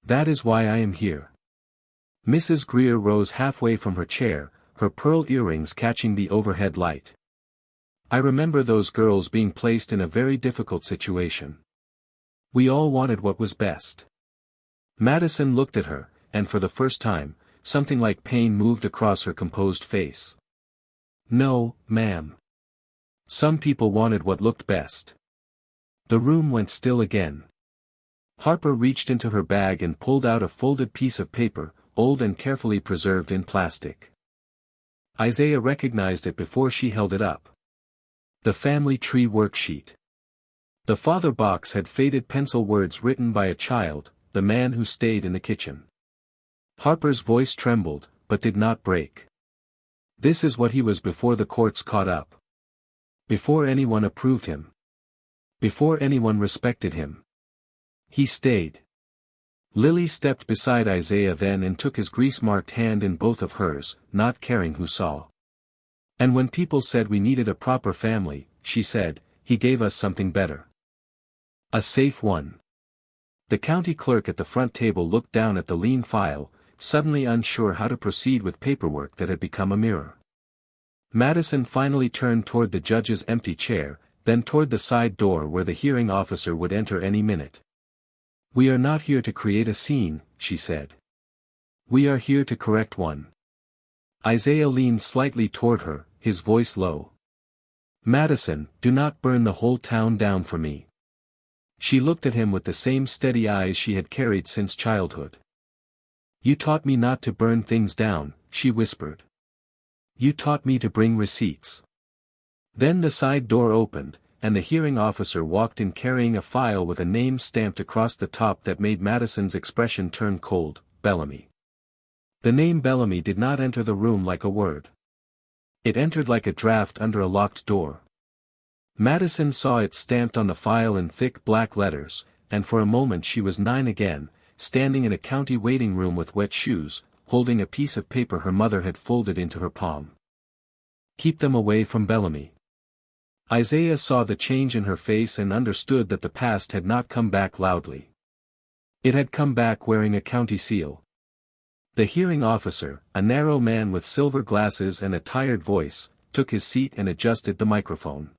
That is why I am here." Mrs. Greer rose halfway from her chair, her pearl earrings catching the overhead light. "I remember those girls being placed in a very difficult situation. We all wanted what was best." Madison looked at her, and for the first time, something like pain moved across her composed face. No, ma'am. Some people wanted what looked best. The room went still again. Harper reached into her bag and pulled out a folded piece of paper, old and carefully preserved in plastic. Isaiah recognized it before she held it up. The family tree worksheet. The father box had faded pencil words written by a child, the man who stayed in the kitchen. Harper's voice trembled, but did not break. This is what he was before the courts caught up. Before anyone approved him. Before anyone respected him. He stayed. Lily stepped beside Isaiah then and took his grease-marked hand in both of hers, not caring who saw. And when people said we needed a proper family, she said, he gave us something better. A safe one. The county clerk at the front table looked down at the lean file, suddenly unsure how to proceed with paperwork that had become a mirror. Madison finally turned toward the judge's empty chair, then toward the side door where the hearing officer would enter any minute. We are not here to create a scene, she said. We are here to correct one. Isaiah leaned slightly toward her, his voice low. Madison, do not burn the whole town down for me. She looked at him with the same steady eyes she had carried since childhood. You taught me not to burn things down, she whispered. You taught me to bring receipts. Then the side door opened, and the hearing officer walked in carrying a file with a name stamped across the top that made Madison's expression turn cold, Bellamy. The name Bellamy did not enter the room like a word. It entered like a draft under a locked door. Madison saw it stamped on the file in thick black letters, and for a moment she was 9 again, standing in a county waiting room with wet shoes, holding a piece of paper her mother had folded into her palm. Keep them away from Bellamy. Isaiah saw the change in her face and understood that the past had not come back loudly. It had come back wearing a county seal. The hearing officer, a narrow man with silver glasses and a tired voice, took his seat and adjusted the microphone.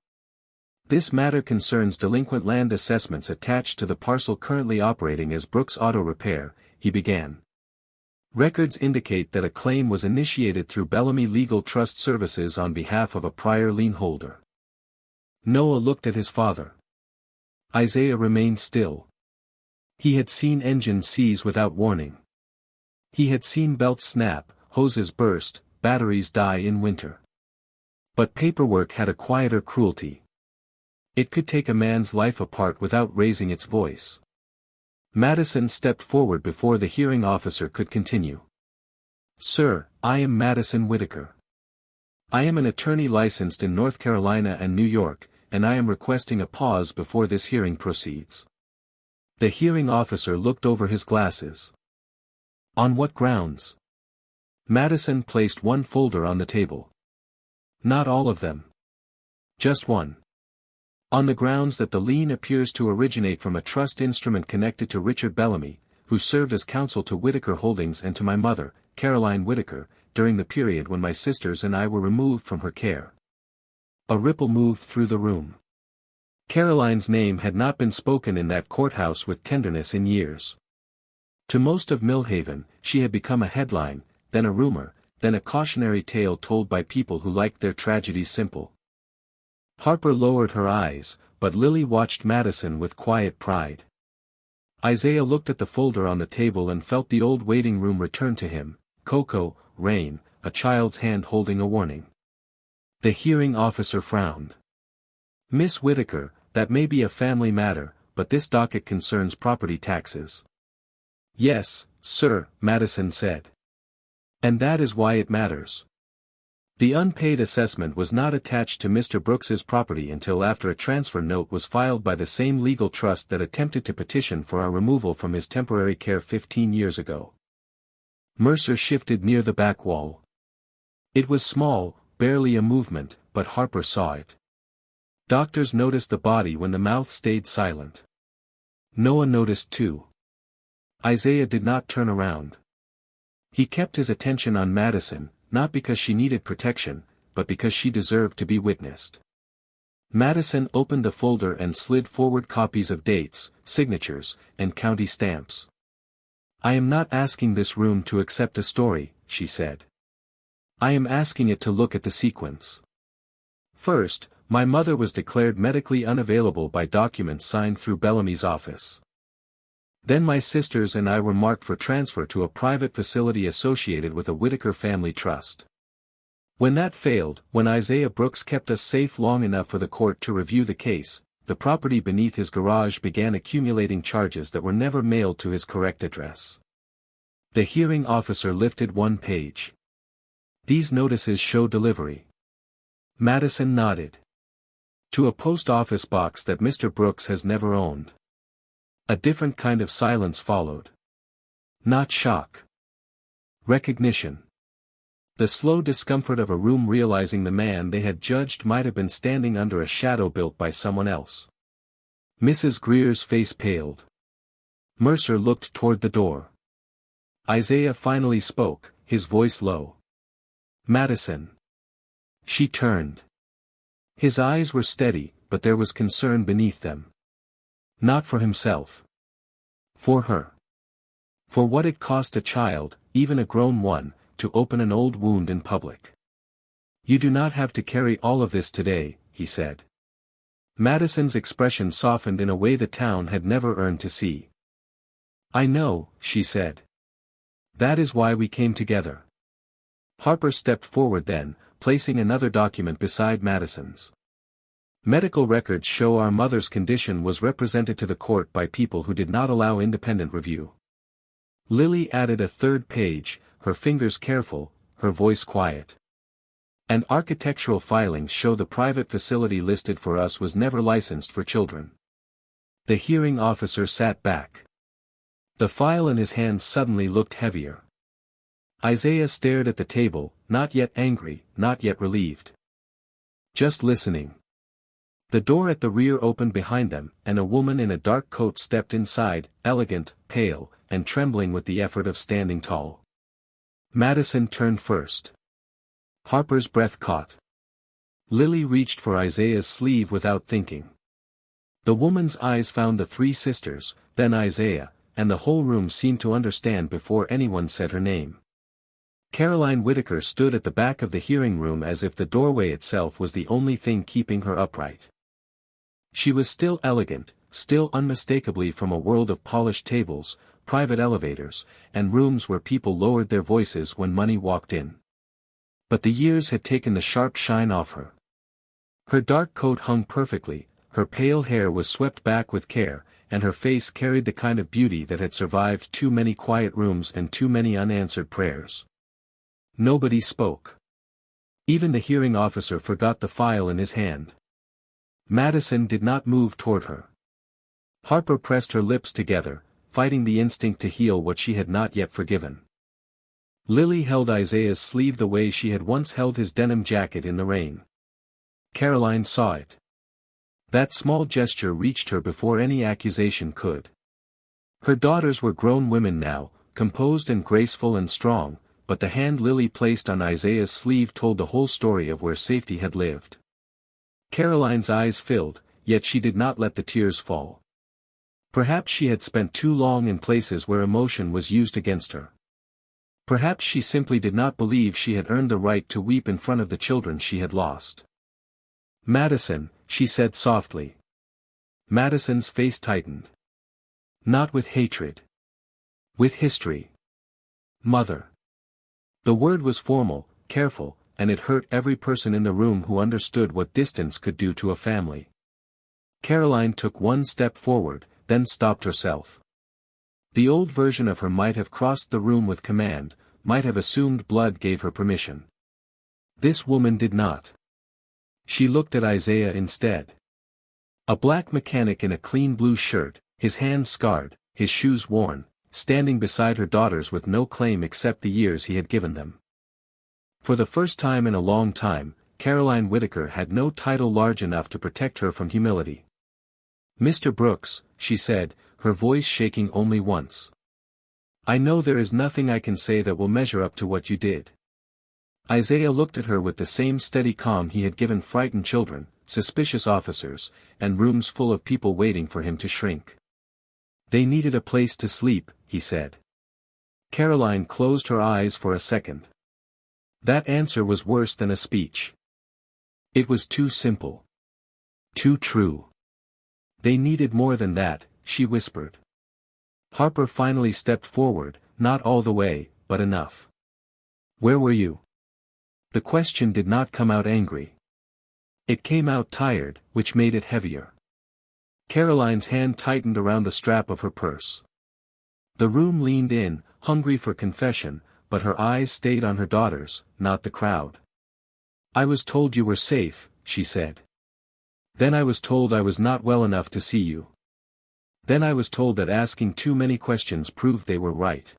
This matter concerns delinquent land assessments attached to the parcel currently operating as Brooks Auto Repair, he began. Records indicate that a claim was initiated through Bellamy Legal Trust Services on behalf of a prior lien holder. Noah looked at his father. Isaiah remained still. He had seen engines seize without warning. He had seen belts snap, hoses burst, batteries die in winter. But paperwork had a quieter cruelty. It could take a man's life apart without raising its voice. Madison stepped forward before the hearing officer could continue. Sir, I am Madison Whitaker. I am an attorney licensed in North Carolina and New York, and I am requesting a pause before this hearing proceeds. The hearing officer looked over his glasses. On what grounds? Madison placed one folder on the table. Not all of them. Just one. On the grounds that the lien appears to originate from a trust instrument connected to Richard Bellamy, who served as counsel to Whitaker Holdings and to my mother, Caroline Whitaker, during the period when my sisters and I were removed from her care. A ripple moved through the room. Caroline's name had not been spoken in that courthouse with tenderness in years. To most of Millhaven, she had become a headline, then a rumor, then a cautionary tale told by people who liked their tragedies simple. Harper lowered her eyes, but Lily watched Madison with quiet pride. Isaiah looked at the folder on the table and felt the old waiting room return to him, cocoa, rain, a child's hand holding a warning. The hearing officer frowned. Miss Whitaker, that may be a family matter, but this docket concerns property taxes. Yes, sir, Madison said. And that is why it matters. The unpaid assessment was not attached to Mr. Brooks's property until after a transfer note was filed by the same legal trust that attempted to petition for our removal from his temporary care 15 years ago. Mercer shifted near the back wall. It was small, barely a movement, but Harper saw it. Doctors noticed the body when the mouth stayed silent. Noah noticed too. Isaiah did not turn around. He kept his attention on Madison, not because she needed protection, but because she deserved to be witnessed. Madison opened the folder and slid forward copies of dates, signatures, and county stamps. I am not asking this room to accept a story, she said. I am asking it to look at the sequence. First, my mother was declared medically unavailable by documents signed through Bellamy's office. Then my sisters and I were marked for transfer to a private facility associated with a Whitaker family trust. When that failed, when Isaiah Brooks kept us safe long enough for the court to review the case, the property beneath his garage began accumulating charges that were never mailed to his correct address. The hearing officer lifted one page. These notices show delivery. Madison nodded. To a post office box that Mr. Brooks has never owned. A different kind of silence followed. Not shock. Recognition. The slow discomfort of a room realizing the man they had judged might have been standing under a shadow built by someone else. Mrs. Greer's face paled. Mercer looked toward the door. Isaiah finally spoke, his voice low. Madison. She turned. His eyes were steady, but there was concern beneath them. Not for himself. For her. For what it cost a child, even a grown one, to open an old wound in public. You do not have to carry all of this today, he said. Madison's expression softened in a way the town had never earned to see. I know, she said. That is why we came together. Harper stepped forward then, placing another document beside Madison's. Medical records show our mother's condition was represented to the court by people who did not allow independent review. Lily added a third page, her fingers careful, her voice quiet. And architectural filings show the private facility listed for us was never licensed for children. The hearing officer sat back. The file in his hand suddenly looked heavier. Isaiah stared at the table, not yet angry, not yet relieved. Just listening. The door at the rear opened behind them, and a woman in a dark coat stepped inside, elegant, pale, and trembling with the effort of standing tall. Madison turned first. Harper's breath caught. Lily reached for Isaiah's sleeve without thinking. The woman's eyes found the three sisters, then Isaiah, and the whole room seemed to understand before anyone said her name. Caroline Whitaker stood at the back of the hearing room as if the doorway itself was the only thing keeping her upright. She was still elegant, still unmistakably from a world of polished tables, private elevators, and rooms where people lowered their voices when money walked in. But the years had taken the sharp shine off her. Her dark coat hung perfectly, her pale hair was swept back with care, and her face carried the kind of beauty that had survived too many quiet rooms and too many unanswered prayers. Nobody spoke. Even the hearing officer forgot the file in his hand. Madison did not move toward her. Harper pressed her lips together, fighting the instinct to heal what she had not yet forgiven. Lily held Isaiah's sleeve the way she had once held his denim jacket in the rain. Caroline saw it. That small gesture reached her before any accusation could. Her daughters were grown women now, composed and graceful and strong, but the hand Lily placed on Isaiah's sleeve told the whole story of where safety had lived. Caroline's eyes filled, yet she did not let the tears fall. Perhaps she had spent too long in places where emotion was used against her. Perhaps she simply did not believe she had earned the right to weep in front of the children she had lost. Madison, she said softly. Madison's face tightened. Not with hatred. With history. Mother. The word was formal, careful, and it hurt every person in the room who understood what distance could do to a family. Caroline took one step forward, then stopped herself. The old version of her might have crossed the room with command, might have assumed blood gave her permission. This woman did not. She looked at Isaiah instead. A black mechanic in a clean blue shirt, his hands scarred, his shoes worn, standing beside her daughters with no claim except the years he had given them. For the first time in a long time, Caroline Whitaker had no title large enough to protect her from humility. Mr. Brooks, she said, her voice shaking only once. I know there is nothing I can say that will measure up to what you did. Isaiah looked at her with the same steady calm he had given frightened children, suspicious officers, and rooms full of people waiting for him to shrink. They needed a place to sleep, he said. Caroline closed her eyes for a second. That answer was worse than a speech. It was too simple. Too true. They needed more than that, she whispered. Harper finally stepped forward, not all the way, but enough. Where were you? The question did not come out angry. It came out tired, which made it heavier. Caroline's hand tightened around the strap of her purse. The room leaned in, hungry for confession, but her eyes stayed on her daughters, not the crowd. I was told you were safe, she said. Then I was told I was not well enough to see you. Then I was told that asking too many questions proved they were right.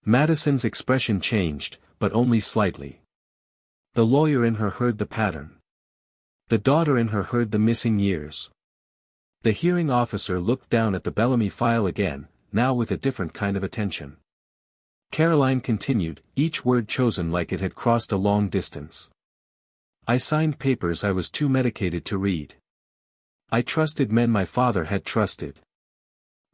Madison's expression changed, but only slightly. The lawyer in her heard the pattern. The daughter in her heard the missing years. The hearing officer looked down at the Bellamy file again, now with a different kind of attention. Caroline continued, each word chosen like it had crossed a long distance. I signed papers I was too medicated to read. I trusted men my father had trusted.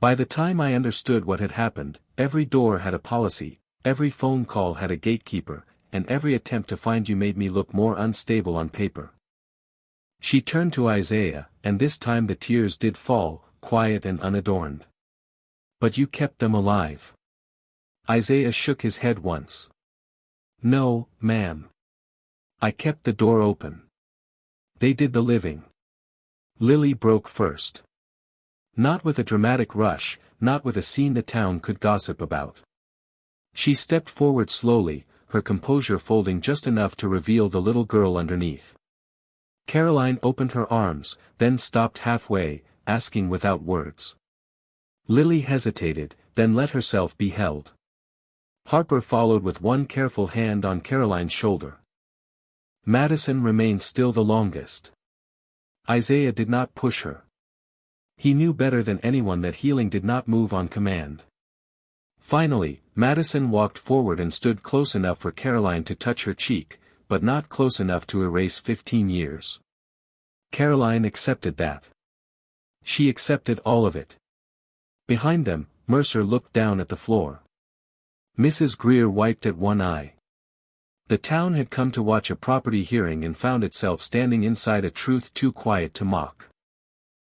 By the time I understood what had happened, every door had a policy, every phone call had a gatekeeper, and every attempt to find you made me look more unstable on paper. She turned to Isaiah, and this time the tears did fall, quiet and unadorned. But you kept them alive. Isaiah shook his head once. No, ma'am. I kept the door open. They did the living. Lily broke first. Not with a dramatic rush, not with a scene the town could gossip about. She stepped forward slowly, her composure folding just enough to reveal the little girl underneath. Caroline opened her arms, then stopped halfway, asking without words. Lily hesitated, then let herself be held. Harper followed with one careful hand on Caroline's shoulder. Madison remained still the longest. Isaiah did not push her. He knew better than anyone that healing did not move on command. Finally, Madison walked forward and stood close enough for Caroline to touch her cheek, but not close enough to erase 15 years. Caroline accepted that. She accepted all of it. Behind them, Mercer looked down at the floor. Mrs. Greer wiped at one eye. The town had come to watch a property hearing and found itself standing inside a truth too quiet to mock.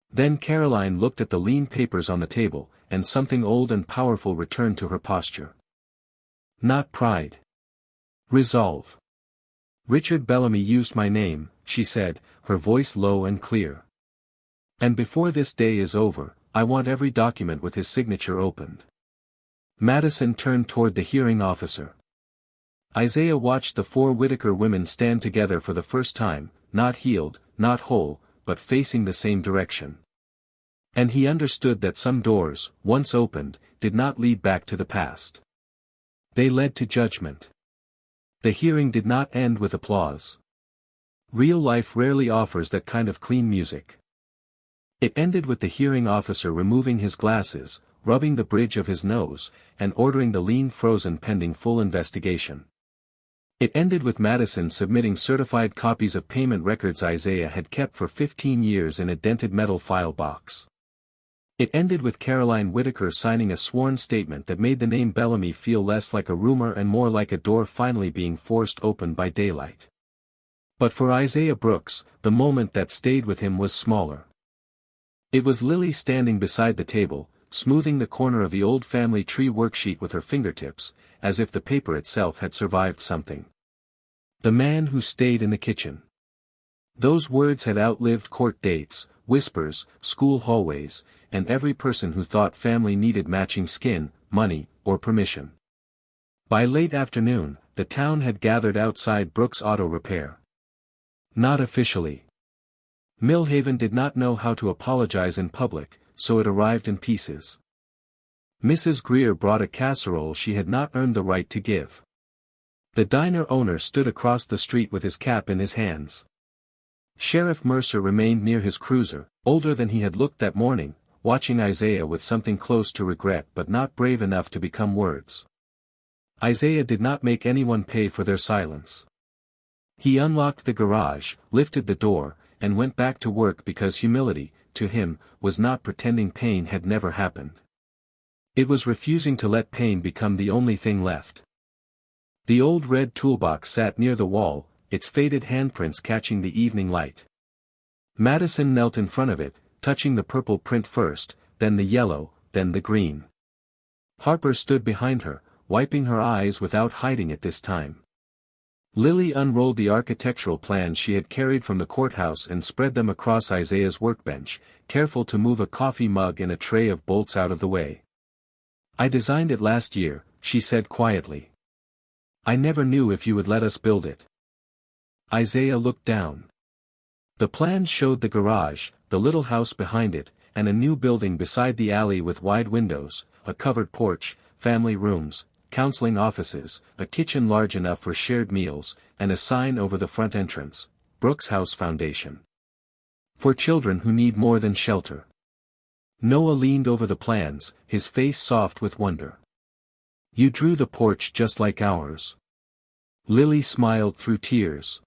Then Caroline looked at the lean papers on the table, and something old and powerful returned to her posture. Not pride. Resolve. Richard Bellamy used my name, she said, her voice low and clear. And before this day is over, I want every document with his signature opened. Madison turned toward the hearing officer. Isaiah watched the four Whitaker women stand together for the first time, not healed, not whole, but facing the same direction. And he understood that some doors, once opened, did not lead back to the past. They led to judgment. The hearing did not end with applause. Real life rarely offers that kind of clean music. It ended with the hearing officer removing his glasses, rubbing the bridge of his nose, and ordering the lien frozen pending full investigation. It ended with Madison submitting certified copies of payment records Isaiah had kept for 15 years in a dented metal file box. It ended with Caroline Whitaker signing a sworn statement that made the name Bellamy feel less like a rumor and more like a door finally being forced open by daylight. But for Isaiah Brooks, the moment that stayed with him was smaller. It was Lily standing beside the table, smoothing the corner of the old family tree worksheet with her fingertips, as if the paper itself had survived something. The man who stayed in the kitchen. Those words had outlived court dates, whispers, school hallways, and every person who thought family needed matching skin, money, or permission. By late afternoon, the town had gathered outside Brooks Auto Repair. Not officially. Millhaven did not know how to apologize in public, so it arrived in pieces. Mrs. Greer brought a casserole she had not earned the right to give. The diner owner stood across the street with his cap in his hands. Sheriff Mercer remained near his cruiser, older than he had looked that morning, watching Isaiah with something close to regret but not brave enough to become words. Isaiah did not make anyone pay for their silence. He unlocked the garage, lifted the door, and went back to work because humility, to him, was not pretending pain had never happened. It was refusing to let pain become the only thing left. The old red toolbox sat near the wall, its faded handprints catching the evening light. Madison knelt in front of it, touching the purple print first, then the yellow, then the green. Harper stood behind her, wiping her eyes without hiding it this time. Lily unrolled the architectural plans she had carried from the courthouse and spread them across Isaiah's workbench, careful to move a coffee mug and a tray of bolts out of the way. "I designed it last year," she said quietly. "I never knew if you would let us build it." Isaiah looked down. The plans showed the garage, the little house behind it, and a new building beside the alley with wide windows, a covered porch, family rooms, counseling offices, a kitchen large enough for shared meals, and a sign over the front entrance, "Brooks House Foundation. For children who need more than shelter." Noah leaned over the plans, his face soft with wonder. "You drew the porch just like ours." Lily smiled through tears.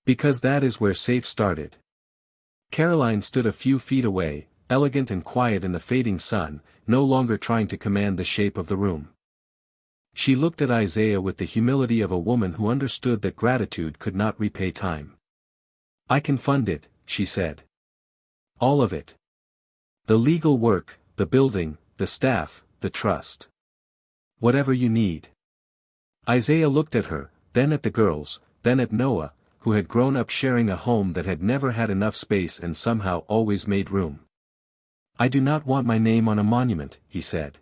"Because that is where safe started." Caroline stood a few feet away, elegant and quiet in the fading sun, no longer trying to command the shape of the room. She looked at Isaiah with the humility of a woman who understood that gratitude could not repay time. "I can fund it," she said. "All of it. The legal work, the building, the staff, the trust. Whatever you need." Isaiah looked at her, then at the girls, then at Noah, who had grown up sharing a home that had never had enough space and somehow always made room. "I do not want my name on a monument," he said.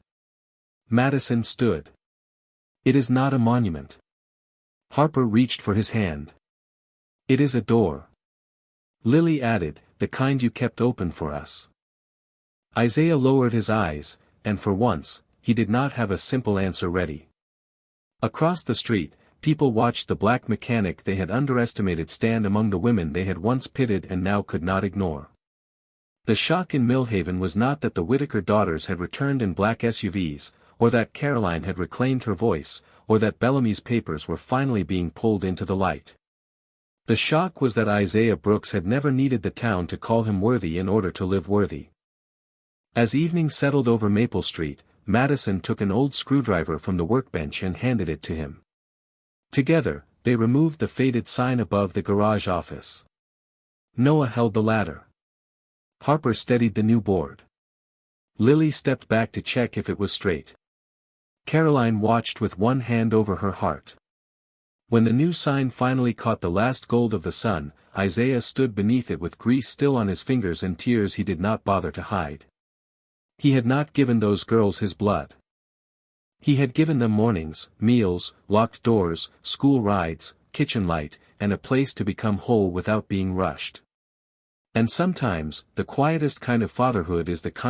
Madison stood. "It is not a monument." Harper reached for his hand. "It is a door." Lily added, "The kind you kept open for us." Isaiah lowered his eyes, and for once, he did not have a simple answer ready. Across the street, people watched the black mechanic they had underestimated stand among the women they had once pitied and now could not ignore. The shock in Millhaven was not that the Whittaker daughters had returned in black SUVs, or that Caroline had reclaimed her voice, or that Bellamy's papers were finally being pulled into the light. The shock was that Isaiah Brooks had never needed the town to call him worthy in order to live worthy. As evening settled over Maple Street, Madison took an old screwdriver from the workbench and handed it to him. Together, they removed the faded sign above the garage office. Noah held the ladder. Harper steadied the new board. Lily stepped back to check if it was straight. Caroline watched with one hand over her heart. When the new sign finally caught the last gold of the sun, Isaiah stood beneath it with grease still on his fingers and tears he did not bother to hide. He had not given those girls his blood. He had given them mornings, meals, locked doors, school rides, kitchen light, and a place to become whole without being rushed. And sometimes, the quietest kind of fatherhood is the kind